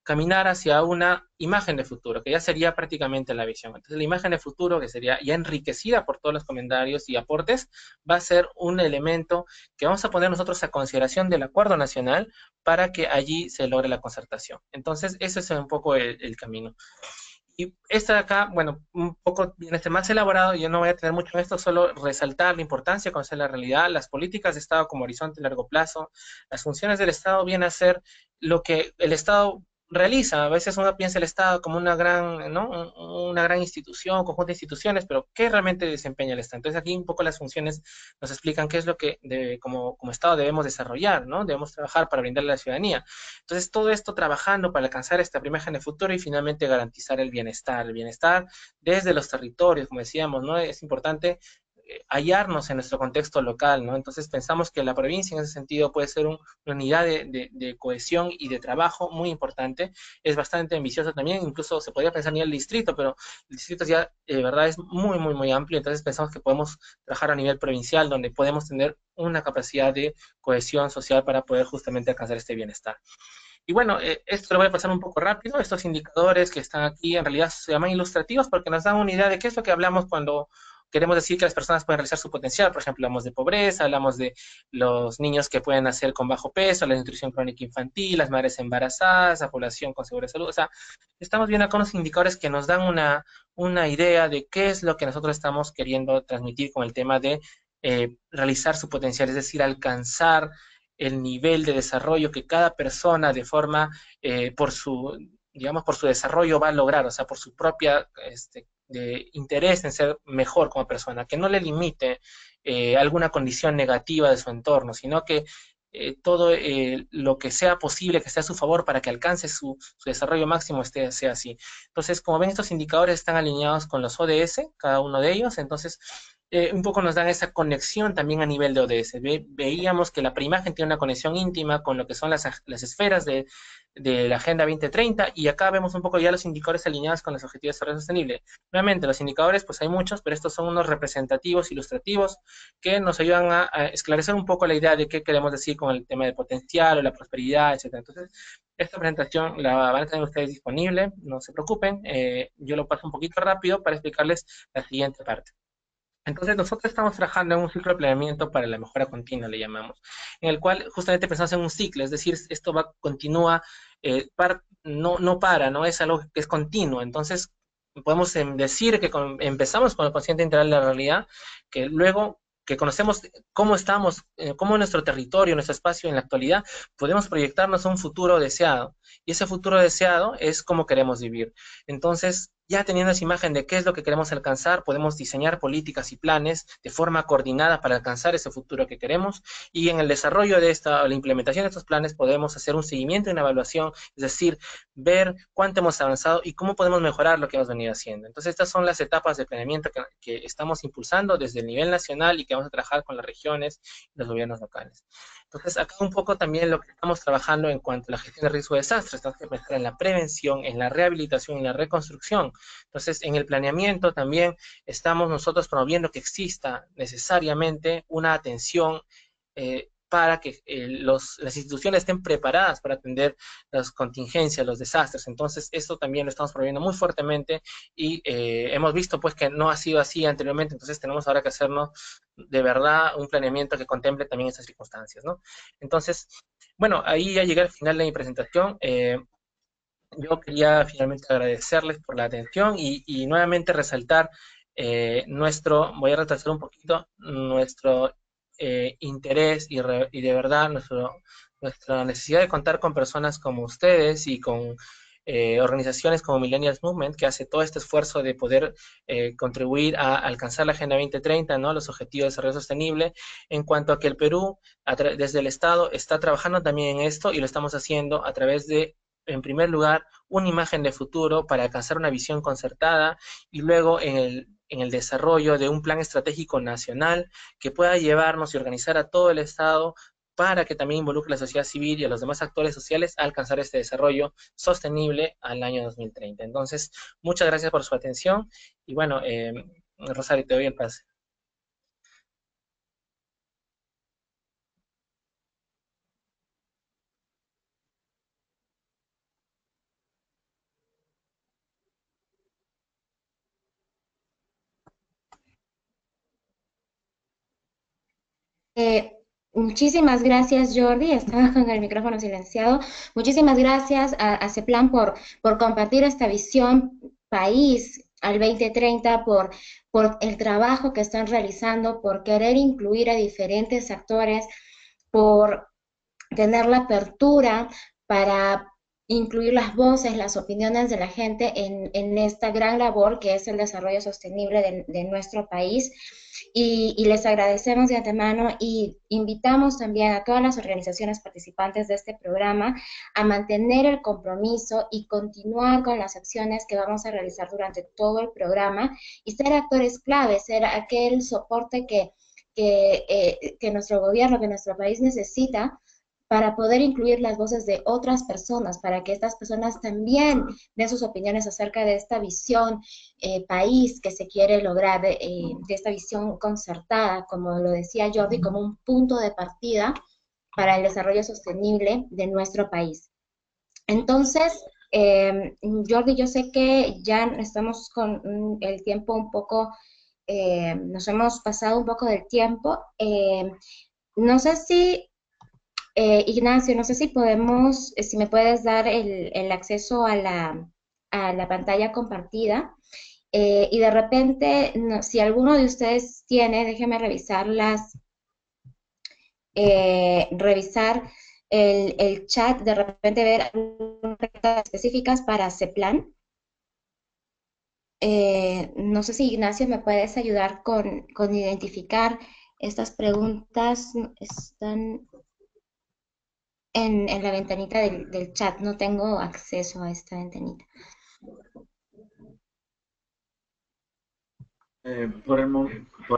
caminar hacia una imagen de futuro, que ya sería prácticamente la visión. Entonces, la imagen de futuro, que sería ya enriquecida por todos los comentarios y aportes, va a ser un elemento que vamos a poner nosotros a consideración del acuerdo nacional para que allí se logre la concertación. Entonces, ese es un poco el camino. Y esta de acá, bueno, un poco bien más elaborado, yo no voy a tener mucho en esto, solo resaltar la importancia de conocer la realidad, las políticas de Estado como horizonte a largo plazo, las funciones del Estado vienen a ser lo que el Estado realiza. A veces uno piensa el Estado como una gran, ¿no? Una gran institución, conjunto de instituciones, pero ¿qué realmente desempeña el Estado? Entonces aquí un poco las funciones nos explican qué es lo que como Estado debemos desarrollar, ¿no? Debemos trabajar para brindarle a la ciudadanía. Entonces, todo esto trabajando para alcanzar esta primera imagen de futuro y finalmente garantizar el bienestar desde los territorios, como decíamos, ¿no? Es importante hallarnos en nuestro contexto local, ¿no? Entonces pensamos que la provincia en ese sentido puede ser una unidad de cohesión y de trabajo muy importante, es bastante ambicioso también, incluso se podría pensar ni el distrito, pero el distrito ya de verdad es muy, muy, muy amplio, entonces pensamos que podemos trabajar a nivel provincial, donde podemos tener una capacidad de cohesión social para poder justamente alcanzar este bienestar. Y bueno, esto lo voy a pasar un poco rápido. Estos indicadores que están aquí en realidad se llaman ilustrativos porque nos dan una idea de qué es lo que hablamos cuando queremos decir que las personas pueden realizar su potencial. Por ejemplo, hablamos de pobreza, hablamos de los niños que pueden nacer con bajo peso, la nutrición crónica infantil, las madres embarazadas, la población con seguro de salud. O sea, estamos viendo acá unos indicadores que nos dan una idea de qué es lo que nosotros estamos queriendo transmitir con el tema de realizar su potencial, es decir, alcanzar el nivel de desarrollo que cada persona de forma, por su, digamos, por su desarrollo va a lograr, o sea, por su propia de interés en ser mejor como persona, que no le limite alguna condición negativa de su entorno, sino que todo lo que sea posible, que sea a su favor para que alcance su desarrollo máximo sea así. Entonces, como ven, estos indicadores están alineados con los ODS, cada uno de ellos, entonces un poco nos dan esa conexión también a nivel de ODS. Veíamos que la preimagen tiene una conexión íntima con lo que son las esferas de la Agenda 2030 y acá vemos un poco ya los indicadores alineados con los objetivos de desarrollo sostenible. Nuevamente, los indicadores, pues hay muchos, pero estos son unos representativos, ilustrativos, que nos ayudan a esclarecer un poco la idea de qué queremos decir con el tema de potencial o la prosperidad, etc. Entonces, esta presentación la van a tener ustedes disponible, no se preocupen, yo lo paso un poquito rápido para explicarles la siguiente parte. Entonces nosotros estamos trabajando en un ciclo de planeamiento para la mejora continua, le llamamos, en el cual justamente pensamos en un ciclo, es decir, esto va, continúa, no para, no es algo que es continuo. Entonces podemos decir que empezamos con el consciente integral de la realidad, que luego que conocemos cómo estamos, cómo nuestro territorio, nuestro espacio en la actualidad, podemos proyectarnos a un futuro deseado. Y ese futuro deseado es cómo queremos vivir. Entonces, ya teniendo esa imagen de qué es lo que queremos alcanzar, podemos diseñar políticas y planes de forma coordinada para alcanzar ese futuro que queremos, y en el desarrollo de esta, o la implementación de estos planes, podemos hacer un seguimiento y una evaluación, es decir, ver cuánto hemos avanzado y cómo podemos mejorar lo que hemos venido haciendo. Entonces, estas son las etapas de planeamiento que estamos impulsando desde el nivel nacional y que vamos a trabajar con las regiones y los gobiernos locales. Entonces, acá un poco también lo que estamos trabajando en cuanto a la gestión de riesgo de desastres, tenemos que pensar en la prevención, en la rehabilitación y en la reconstrucción. Entonces, en el planeamiento también estamos nosotros promoviendo que exista necesariamente una atención para que las instituciones estén preparadas para atender las contingencias, los desastres. Entonces, esto también lo estamos promoviendo muy fuertemente y hemos visto pues que no ha sido así anteriormente, entonces tenemos ahora que hacernos de verdad un planeamiento que contemple también estas circunstancias, ¿no? Entonces, bueno, ahí ya llegué al final de mi presentación. Yo quería finalmente agradecerles por la atención y nuevamente resaltar voy a retrasar un poquito nuestro interés y de verdad nuestra necesidad de contar con personas como ustedes y con organizaciones como Millennials Movement, que hace todo este esfuerzo de poder contribuir a alcanzar la Agenda 2030, ¿no? Los Objetivos de Desarrollo Sostenible, en cuanto a que el Perú, desde el Estado, está trabajando también en esto y lo estamos haciendo a través de, en primer lugar, una imagen de futuro para alcanzar una visión concertada y luego en el desarrollo de un plan estratégico nacional que pueda llevarnos y organizar a todo el Estado para que también involucre a la sociedad civil y a los demás actores sociales a alcanzar este desarrollo sostenible al año 2030. Entonces, muchas gracias por su atención y bueno, Rosario, te doy el pase. Eh, Muchísimas gracias, Jordi. Estaba con el micrófono silenciado. Muchísimas gracias a CEPLAN por compartir esta visión país al 2030, por el trabajo que están realizando, por querer incluir a diferentes actores, por tener la apertura para incluir las voces, las opiniones de la gente en esta gran labor que es el desarrollo sostenible de nuestro país. Y les agradecemos de antemano y invitamos también a todas las organizaciones participantes de este programa a mantener el compromiso y continuar con las acciones que vamos a realizar durante todo el programa y ser actores claves, ser aquel soporte que nuestro gobierno, que nuestro país necesita para poder incluir las voces de otras personas, para que estas personas también den sus opiniones acerca de esta visión país que se quiere lograr, de esta visión concertada, como lo decía Jordi, como un punto de partida para el desarrollo sostenible de nuestro país. Entonces, Jordi, yo sé que ya estamos con el tiempo un poco, nos hemos pasado un poco del tiempo. No sé si Ignacio, no sé si podemos, si me puedes dar el acceso a la pantalla compartida. Y de repente, si alguno de ustedes tiene, déjeme revisar el chat, de repente ver algunas preguntas específicas para CEPLAN. No sé si Ignacio me puedes ayudar con identificar estas preguntas. Están en la ventanita del chat, no tengo acceso a esta ventanita. Por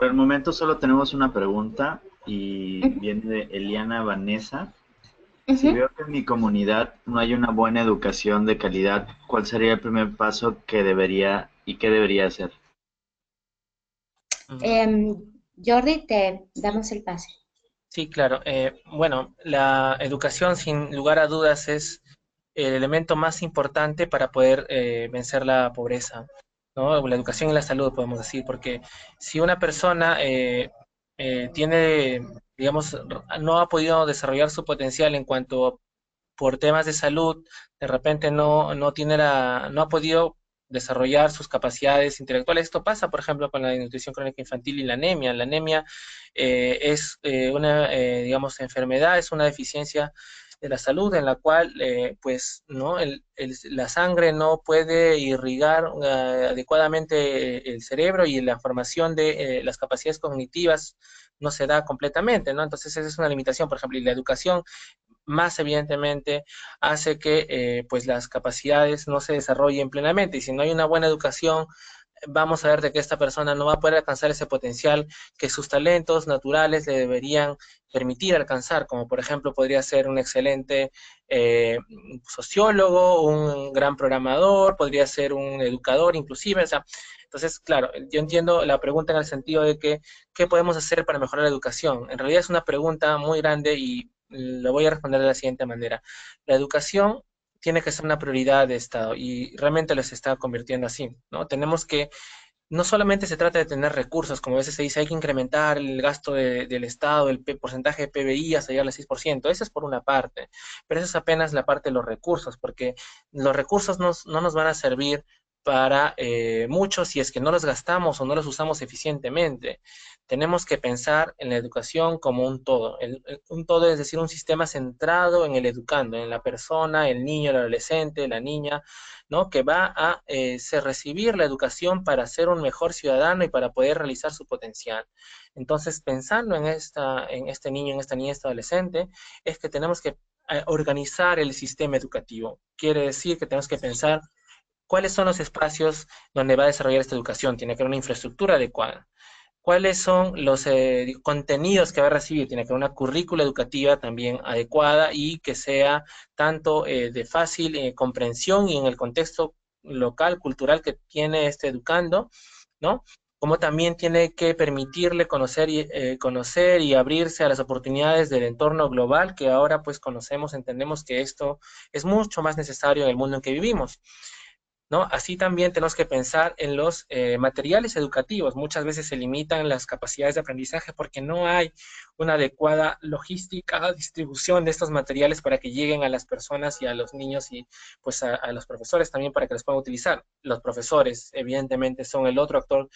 el momento solo tenemos una pregunta y Ujú, viene de Eliana Vanessa. Si ujú. veo que en mi comunidad no hay una buena educación de calidad, ¿cuál sería el primer paso que debería y qué debería hacer? Mm. Em, Jordi, te damos el pase. Sí, claro. Bueno, la educación sin lugar a dudas es el elemento más importante para poder vencer la pobreza. ¿no? La educación y la salud, podemos decir, porque si una persona tiene, digamos, no ha podido desarrollar su potencial en cuanto por temas de salud, de repente no ha podido desarrollar sus capacidades intelectuales. Esto pasa, por ejemplo, con la desnutrición crónica infantil y la anemia. La anemia es una, digamos, enfermedad, es una deficiencia de la salud en la cual, pues, ¿no? La sangre no puede irrigar adecuadamente el cerebro y la formación de las capacidades cognitivas no se da completamente, ¿no? Entonces esa es una limitación, por ejemplo, y la educación más evidentemente hace que pues las capacidades no se desarrollen plenamente. Y si no hay una buena educación, vamos a ver de que esta persona no va a poder alcanzar ese potencial que sus talentos naturales le deberían permitir alcanzar, como por ejemplo podría ser un excelente sociólogo, un gran programador, podría ser un educador inclusive, o sea, entonces, claro, yo entiendo la pregunta en el sentido de que, ¿qué podemos hacer para mejorar la educación? En realidad es una pregunta muy grande y lo voy a responder de la siguiente manera. La educación tiene que ser una prioridad de Estado y realmente lo se está convirtiendo así, ¿no? Tenemos que, no solamente se trata de tener recursos, como a veces se dice, hay que incrementar el gasto del Estado, el porcentaje de PBI hasta llegar al 6%, eso es por una parte, pero eso es apenas la parte de los recursos, porque los recursos no nos van a servir para mucho si es que no los gastamos o no los usamos eficientemente. Tenemos que pensar en la educación como un todo, un todo es decir, un sistema centrado en el educando, en la persona, el niño, el adolescente, la niña, ¿no? Que va a recibir la educación para ser un mejor ciudadano y para poder realizar su potencial. Entonces, pensando en este niño, en esta niña, este adolescente, es que tenemos que organizar el sistema educativo. Quiere decir que tenemos que pensar cuáles son los espacios donde va a desarrollar esta educación. Tiene que haber una infraestructura adecuada. ¿Cuáles son los contenidos que va a recibir? Tiene que haber una currícula educativa también adecuada y que sea tanto de fácil comprensión y en el contexto local, cultural que tiene este educando, ¿no? Como también tiene que permitirle conocer y abrirse a las oportunidades del entorno global que ahora pues conocemos, entendemos que esto es mucho más necesario en el mundo en que vivimos. ¿No? Así también tenemos que pensar en los materiales educativos. Muchas veces se limitan las capacidades de aprendizaje porque no hay una adecuada logística, distribución de estos materiales para que lleguen a las personas y a los niños y pues a los profesores también para que los puedan utilizar. Los profesores, evidentemente, son el otro actor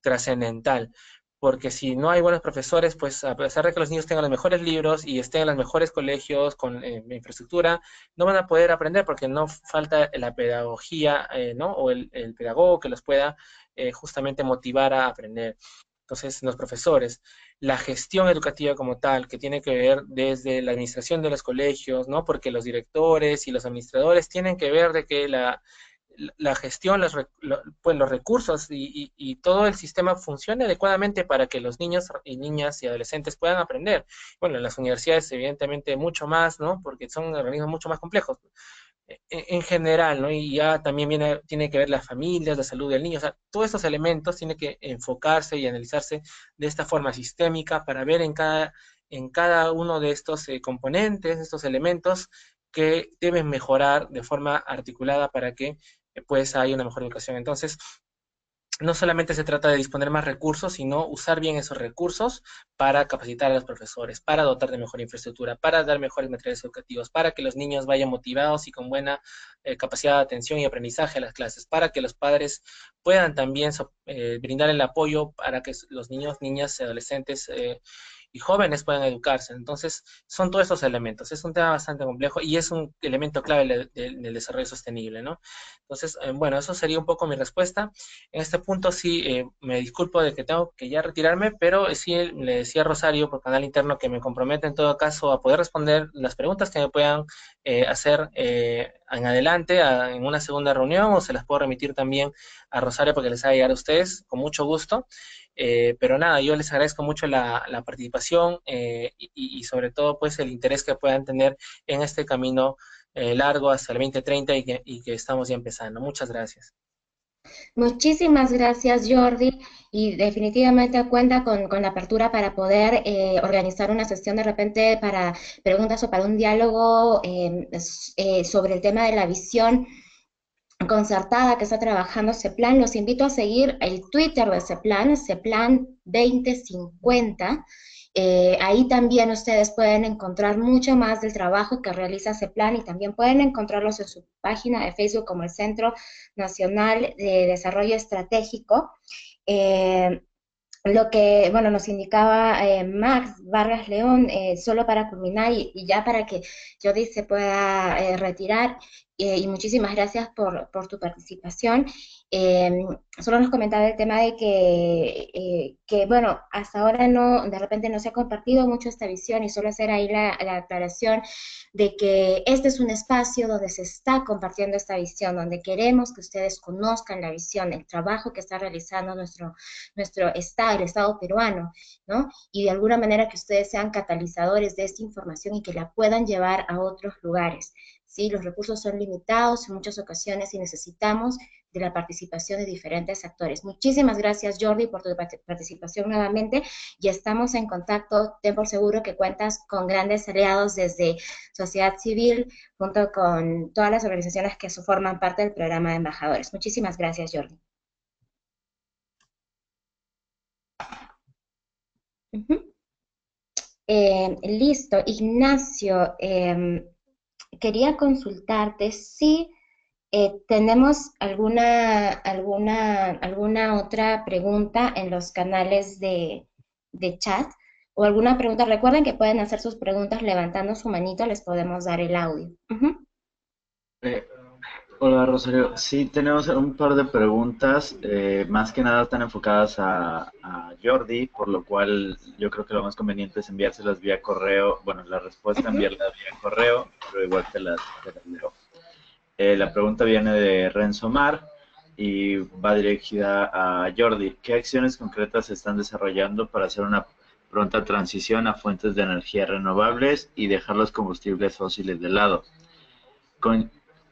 trascendental, porque si no hay buenos profesores, pues a pesar de que los niños tengan los mejores libros y estén en los mejores colegios con infraestructura, no van a poder aprender porque no falta la pedagogía, ¿no? O el pedagogo que los pueda justamente motivar a aprender. Entonces, los profesores, la gestión educativa como tal, que tiene que ver desde la administración de los colegios, ¿no? Porque los directores y los administradores tienen que ver de que la gestión, pues los recursos y todo el sistema funcione adecuadamente para que los niños y niñas y adolescentes puedan aprender. Bueno, en las universidades evidentemente mucho más, ¿no? Porque son organismos mucho más complejos en general, ¿no? Y ya también tiene que ver las familias, la salud del niño, o sea, todos estos elementos tienen que enfocarse y analizarse de esta forma sistémica para ver en cada uno de estos componentes, estos elementos que deben mejorar de forma articulada para que pues haya una mejor educación. Entonces, no solamente se trata de disponer más recursos, sino usar bien esos recursos para capacitar a los profesores, para dotar de mejor infraestructura, para dar mejores materiales educativos, para que los niños vayan motivados y con buena capacidad de atención y aprendizaje a las clases, para que los padres puedan también brindar el apoyo para que los niños, niñas, adolescentes y jóvenes puedan educarse. Entonces, son todos estos elementos. Es un tema bastante complejo y es un elemento clave del desarrollo sostenible, ¿no? Entonces, bueno, eso sería un poco mi respuesta. En este punto sí, me disculpo de que tengo que ya retirarme, pero sí le decía a Rosario por canal interno que me comprometo en todo caso a poder responder las preguntas que me puedan hacer en adelante en una segunda reunión o se las puedo remitir también a Rosario para que les haga llegar a ustedes con mucho gusto. Pero nada, yo les agradezco mucho la participación y sobre todo pues el interés que puedan tener en este camino largo hasta el 2030 y que estamos ya empezando. Muchas gracias. Muchísimas gracias, Jordi, y definitivamente cuenta con la apertura para poder organizar una sesión de repente para preguntas o para un diálogo sobre el tema de la visión concertada que está trabajando CEPLAN. Los invito a seguir el Twitter de CEPLAN, CEPLAN 2050. Ahí también ustedes pueden encontrar mucho más del trabajo que realiza CEPLAN y también pueden encontrarlos en su página de Facebook como el Centro Nacional de Desarrollo Estratégico. Lo que, bueno, nos indicaba Max Vargas León, solo para culminar y ya para que Jody se pueda retirar, y muchísimas gracias por tu participación. Solo nos comentaba el tema de que, bueno, hasta ahora no, de repente no se ha compartido mucho esta visión y solo hacer ahí la aclaración de que este es un espacio donde se está compartiendo esta visión, donde queremos que ustedes conozcan la visión, el trabajo que está realizando nuestro Estado, el Estado peruano, ¿no? Y de alguna manera que ustedes sean catalizadores de esta información y que la puedan llevar a otros lugares, ¿sí? Los recursos son limitados en muchas ocasiones y necesitamos de la participación de diferentes actores. Muchísimas gracias, Jordi, por tu participación nuevamente y estamos en contacto. Ten por seguro que cuentas con grandes aliados desde sociedad civil, junto con todas las organizaciones que forman parte del programa de embajadores. Muchísimas gracias, Jordi. Listo, Ignacio, quería consultarte si tenemos alguna otra pregunta en los canales de chat o alguna pregunta. Recuerden que pueden hacer sus preguntas levantando su manito, les podemos dar el audio. Hola Rosario, sí tenemos un par de preguntas, más que nada están enfocadas a Jordi, por lo cual yo creo que lo más conveniente es enviárselas vía correo, bueno, la respuesta enviarla vía correo, pero igual te las leo. La pregunta viene de Renzo Mar y va dirigida a Jordi. ¿Qué acciones concretas se están desarrollando para hacer una pronta transición a fuentes de energía renovables y dejar los combustibles fósiles de lado?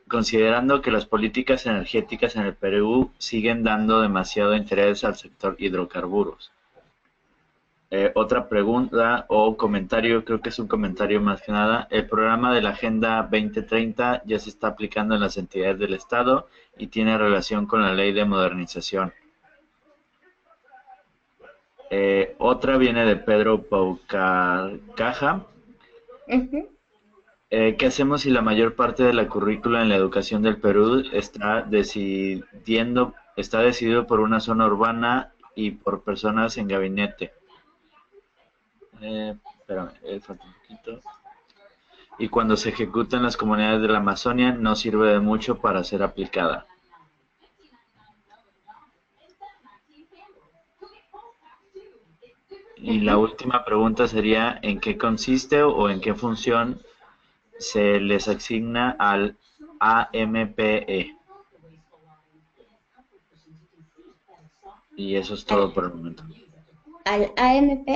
Considerando que las políticas energéticas en el Perú siguen dando demasiado interés al sector hidrocarburos. Otra pregunta o comentario, creo que es un comentario más que nada. El programa de la Agenda 2030 ya se está aplicando en las entidades del Estado y tiene relación con la ley de modernización. Otra viene de Pedro Paucarcaja. ¿Qué hacemos si la mayor parte de la currícula en la educación del Perú está decidido por una zona urbana y por personas en gabinete? Espérame, falta un poquito. Y cuando se ejecuta en las comunidades de la Amazonia no sirve de mucho para ser aplicada. Y la última pregunta sería, ¿en qué consiste o en qué función se les asigna al AMPE? Y eso es todo por el momento. Al AMP,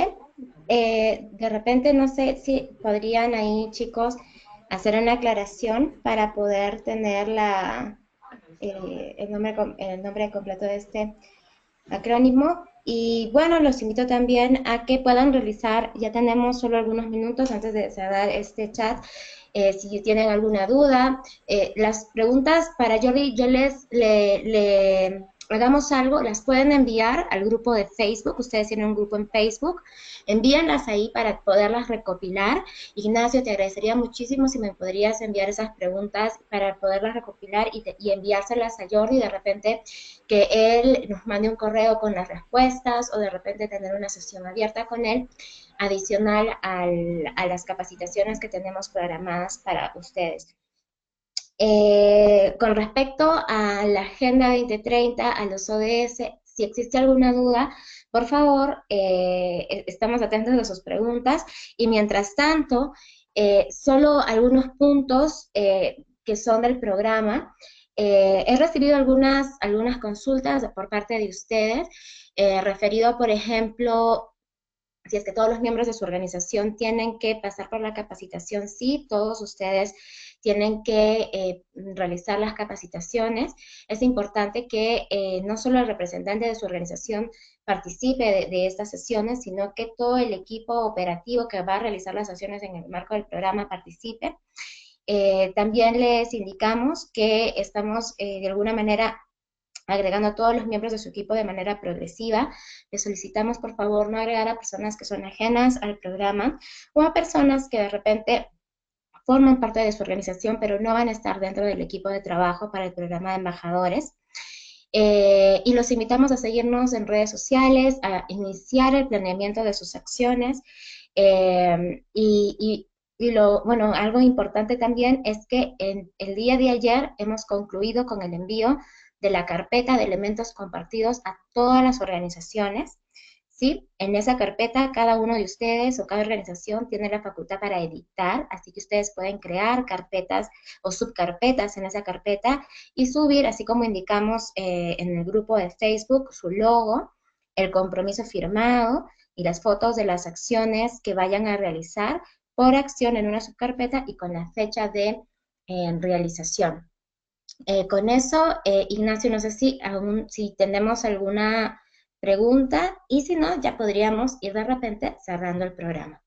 de repente no sé si podrían ahí, chicos, hacer una aclaración para poder tener el nombre completo de este acrónimo. Y bueno, los invito también a que puedan realizar, ya tenemos solo algunos minutos antes de cerrar este chat, si tienen alguna duda. Las preguntas para Jordi, yo hagamos algo, las pueden enviar al grupo de Facebook, ustedes tienen un grupo en Facebook, envíenlas ahí para poderlas recopilar. Ignacio, te agradecería muchísimo si me podrías enviar esas preguntas para poderlas recopilar y enviárselas a Jordi, de repente que él nos mande un correo con las respuestas o de repente tener una sesión abierta con él, adicional a las capacitaciones que tenemos programadas para ustedes. Con respecto a la Agenda 2030, a los ODS, si existe alguna duda, por favor, estamos atentos a sus preguntas y mientras tanto, solo algunos puntos que son del programa. He recibido algunas consultas por parte de ustedes, referido, por ejemplo, si es que todos los miembros de su organización tienen que pasar por la capacitación. Sí, todos ustedes tienen que realizar las capacitaciones. Es importante que no solo el representante de su organización participe de estas sesiones, sino que todo el equipo operativo que va a realizar las sesiones en el marco del programa participe. También les indicamos que estamos de alguna manera agregando a todos los miembros de su equipo de manera progresiva. Les solicitamos, por favor, no agregar a personas que son ajenas al programa o a personas que de repente forman parte de su organización, pero no van a estar dentro del equipo de trabajo para el programa de embajadores. Y los invitamos a seguirnos en redes sociales, a iniciar el planeamiento de sus acciones. Bueno, algo importante también es que en el día de ayer hemos concluido con el envío de la carpeta de elementos compartidos a todas las organizaciones, ¿sí? En esa carpeta cada uno de ustedes o cada organización tiene la facultad para editar, así que ustedes pueden crear carpetas o subcarpetas en esa carpeta y subir, así como indicamos en el grupo de Facebook, su logo, el compromiso firmado y las fotos de las acciones que vayan a realizar por acción en una subcarpeta y con la fecha de realización. Con eso, Ignacio, no sé si tenemos alguna pregunta y si no, ya podríamos ir de repente cerrando el programa.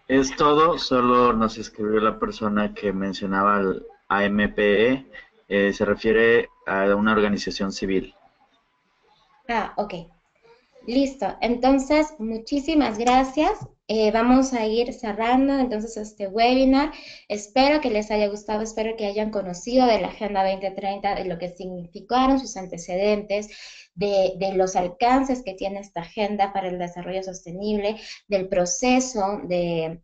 Es todo, solo nos escribió la persona que mencionaba el AMPE, se refiere a una organización civil. Ok. Listo, entonces muchísimas gracias. Vamos a ir cerrando entonces este webinar. Espero que les haya gustado, espero que hayan conocido de la Agenda 2030, de lo que significaron sus antecedentes, de los alcances que tiene esta agenda para el desarrollo sostenible, del proceso del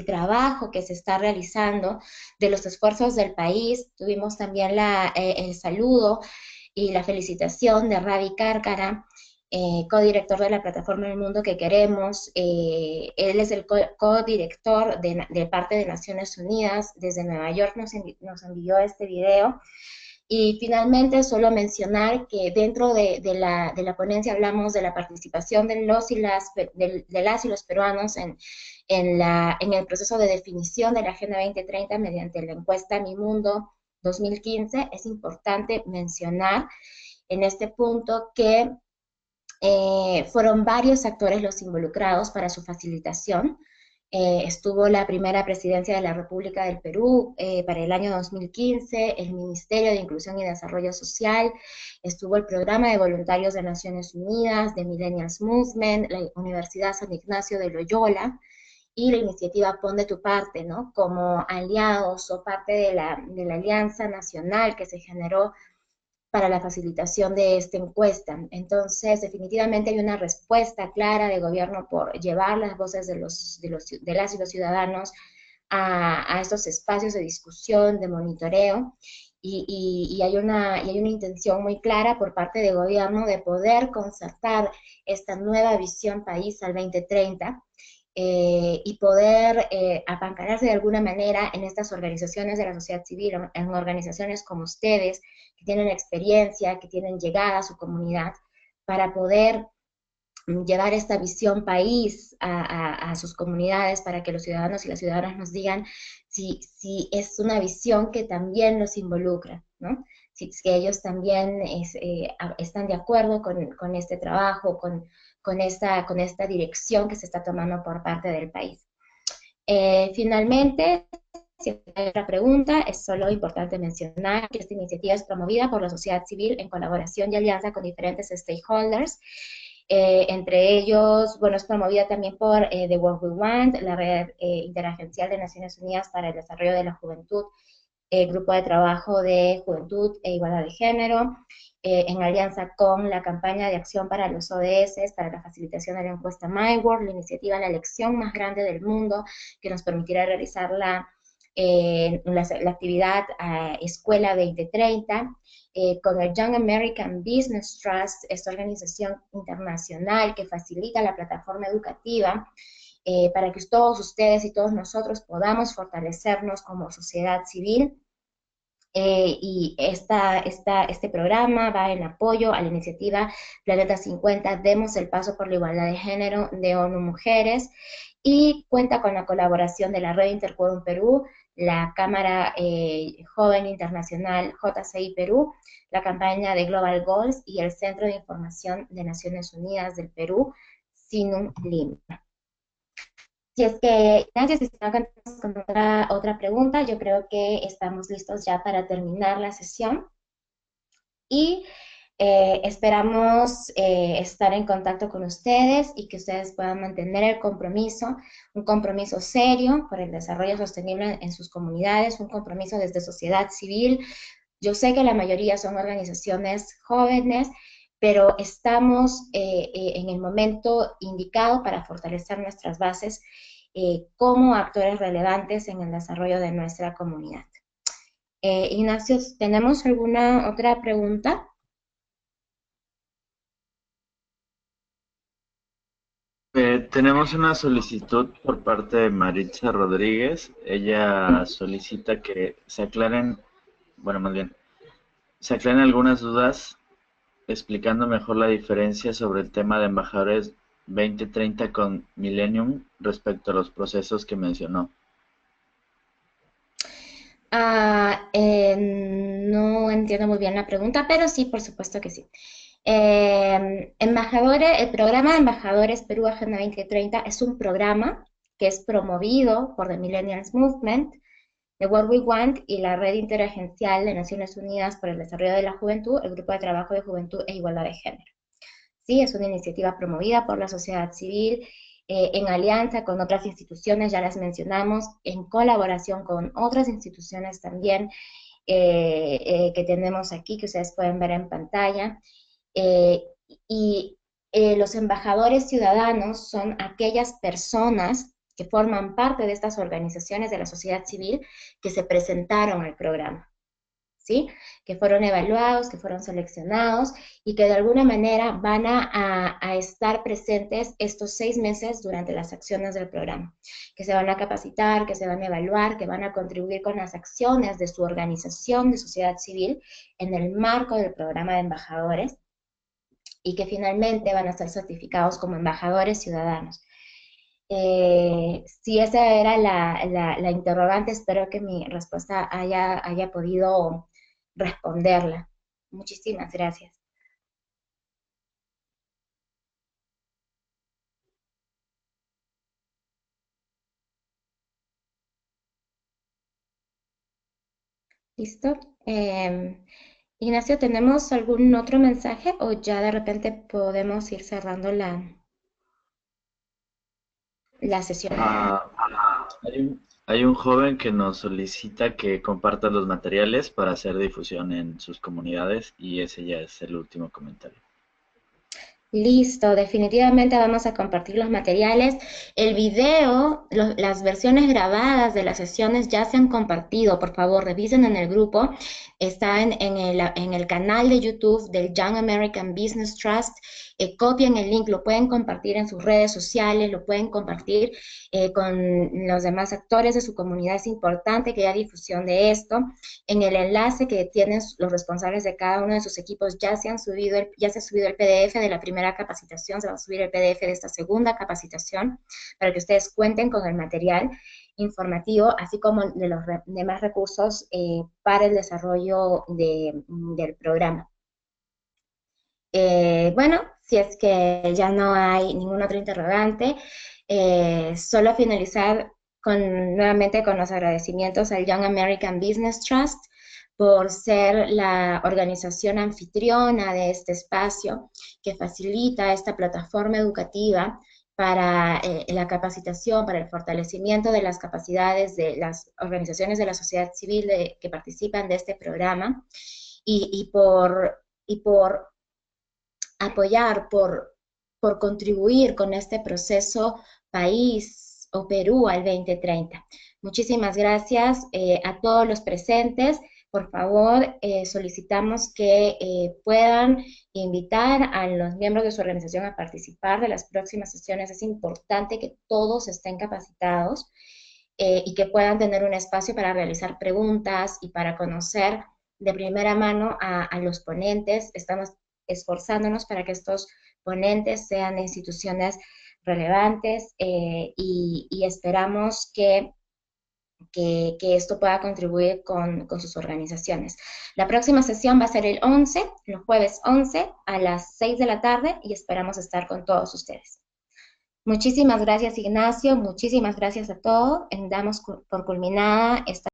trabajo que se está realizando, de los esfuerzos del país. Tuvimos también el saludo y la felicitación de Ravi Cárcara, codirector de la plataforma El Mundo que Queremos. Él es el codirector de parte de Naciones Unidas. Desde Nueva York nos envió este video. Y finalmente, solo mencionar que dentro de la ponencia hablamos de la participación de las y los peruanos en el proceso de definición de la Agenda 2030 mediante la encuesta Mi Mundo 2015. Es importante mencionar en este punto que fueron varios actores los involucrados para su facilitación. Estuvo la primera presidencia de la República del Perú para el año 2015, el Ministerio de Inclusión y Desarrollo Social, estuvo el Programa de Voluntarios de Naciones Unidas, de Millennials Movement, la Universidad San Ignacio de Loyola y la iniciativa Pon de tu parte, ¿no? Como aliados o parte de la alianza nacional que se generó para la facilitación de esta encuesta. Entonces, definitivamente hay una respuesta clara del gobierno por llevar las voces de las y los ciudadanos a estos espacios de discusión, de monitoreo, y hay una intención muy clara por parte del gobierno de poder concertar esta nueva visión país al 2030, y poder apancararse de alguna manera en estas organizaciones de la sociedad civil, en organizaciones como ustedes, que tienen experiencia, que tienen llegada a su comunidad, para poder llevar esta visión país a sus comunidades, para que los ciudadanos y las ciudadanas nos digan si es una visión que también los involucra, ¿no? Si que ellos también están de acuerdo con este trabajo, con esta dirección que se está tomando por parte del país. Finalmente, si hay otra pregunta, es solo importante mencionar que esta iniciativa es promovida por la sociedad civil en colaboración y alianza con diferentes stakeholders. Entre ellos, bueno, es promovida también por The World We Want, la Red Interagencial de Naciones Unidas para el Desarrollo de la Juventud, Grupo de Trabajo de Juventud e Igualdad de Género, en alianza con la campaña de acción para los ODS, para la facilitación de la encuesta MyWorld, la iniciativa La Elección Más Grande del Mundo, que nos permitirá realizar la actividad Escuela 2030, con el Young American Business Trust, esta organización internacional que facilita la plataforma educativa, para que todos ustedes y todos nosotros podamos fortalecernos como sociedad civil. Y este programa va en apoyo a la iniciativa Planeta 50, Demos el Paso por la Igualdad de Género de ONU Mujeres, y cuenta con la colaboración de la Red Interquorum Perú, la Cámara Joven Internacional JCI Perú, la campaña de Global Goals y el Centro de Información de Naciones Unidas del Perú, SINUM Lima. Si es que, Ignacio, si no contamos con otra pregunta, yo creo que estamos listos ya para terminar la sesión y esperamos estar en contacto con ustedes y que ustedes puedan mantener el compromiso, un compromiso serio por el desarrollo sostenible en sus comunidades, un compromiso desde sociedad civil. Yo sé que la mayoría son organizaciones jóvenes, pero estamos en el momento indicado para fortalecer nuestras bases como actores relevantes en el desarrollo de nuestra comunidad. Ignacio, ¿tenemos alguna otra pregunta? Tenemos una solicitud por parte de Maritza Rodríguez. Ella solicita que se aclaren, bueno, más bien, se aclaren algunas dudas explicando mejor la diferencia sobre el tema de embajadores 2030 con Millennium respecto a los procesos que mencionó. No entiendo muy bien la pregunta, pero sí, por supuesto que sí. El programa de Embajadores Perú Agenda 2030 es un programa que es promovido por The Millennials Movement, The What We Want y la Red Interagencial de Naciones Unidas por el Desarrollo de la Juventud, el Grupo de Trabajo de Juventud e Igualdad de Género. Sí, es una iniciativa promovida por la sociedad civil en alianza con otras instituciones, ya las mencionamos, en colaboración con otras instituciones también que tenemos aquí, que ustedes pueden ver en pantalla. Eh, y los embajadores ciudadanos son aquellas personas que forman parte de estas organizaciones de la sociedad civil que se presentaron al programa, ¿sí? Que fueron evaluados, que fueron seleccionados y que de alguna manera van a estar presentes estos 6 meses durante las acciones del programa, que se van a capacitar, que se van a evaluar, que van a contribuir con las acciones de su organización de sociedad civil en el marco del programa de embajadores y que finalmente van a ser certificados como embajadores ciudadanos. Si esa era la interrogante, espero que mi respuesta haya podido responderla. Muchísimas gracias. ¿Listo? Ignacio, ¿tenemos algún otro mensaje o ya de repente podemos ir cerrando la sesión? Hay un joven que nos solicita que comparta los materiales para hacer difusión en sus comunidades y ese ya es el último comentario. Listo, definitivamente vamos a compartir los materiales. El video, las versiones grabadas de las sesiones ya se han compartido. Por favor, revisen en el grupo. Está en el canal de YouTube del Young American Business Trust. Copien el link, lo pueden compartir en sus redes sociales, lo pueden compartir con los demás actores de su comunidad. Es importante que haya difusión de esto. En el enlace que tienen los responsables de cada uno de sus equipos ya se ha subido el PDF de la primera capacitación, se va a subir el PDF de esta segunda capacitación para que ustedes cuenten con el material informativo, así como de los demás recursos para el desarrollo del programa. Bueno, si es que ya no hay ningún otro interrogante, solo finalizar nuevamente con los agradecimientos al Young American Business Trust por ser la organización anfitriona de este espacio que facilita esta plataforma educativa para la capacitación, para el fortalecimiento de las capacidades de las organizaciones de la sociedad civil que participan de este programa y por apoyar, por contribuir con este proceso país o Perú al 2030. Muchísimas gracias a todos los presentes. Por favor, solicitamos que puedan invitar a los miembros de su organización a participar de las próximas sesiones. Es importante que todos estén capacitados y que puedan tener un espacio para realizar preguntas y para conocer de primera mano a los ponentes. Estamos esforzándonos para que estos ponentes sean instituciones relevantes y esperamos que esto pueda contribuir con sus organizaciones. La próxima sesión va a ser el jueves 11 a las 6 de la tarde y esperamos estar con todos ustedes. Muchísimas gracias, Ignacio. Muchísimas gracias a todos. Damos por culminada esta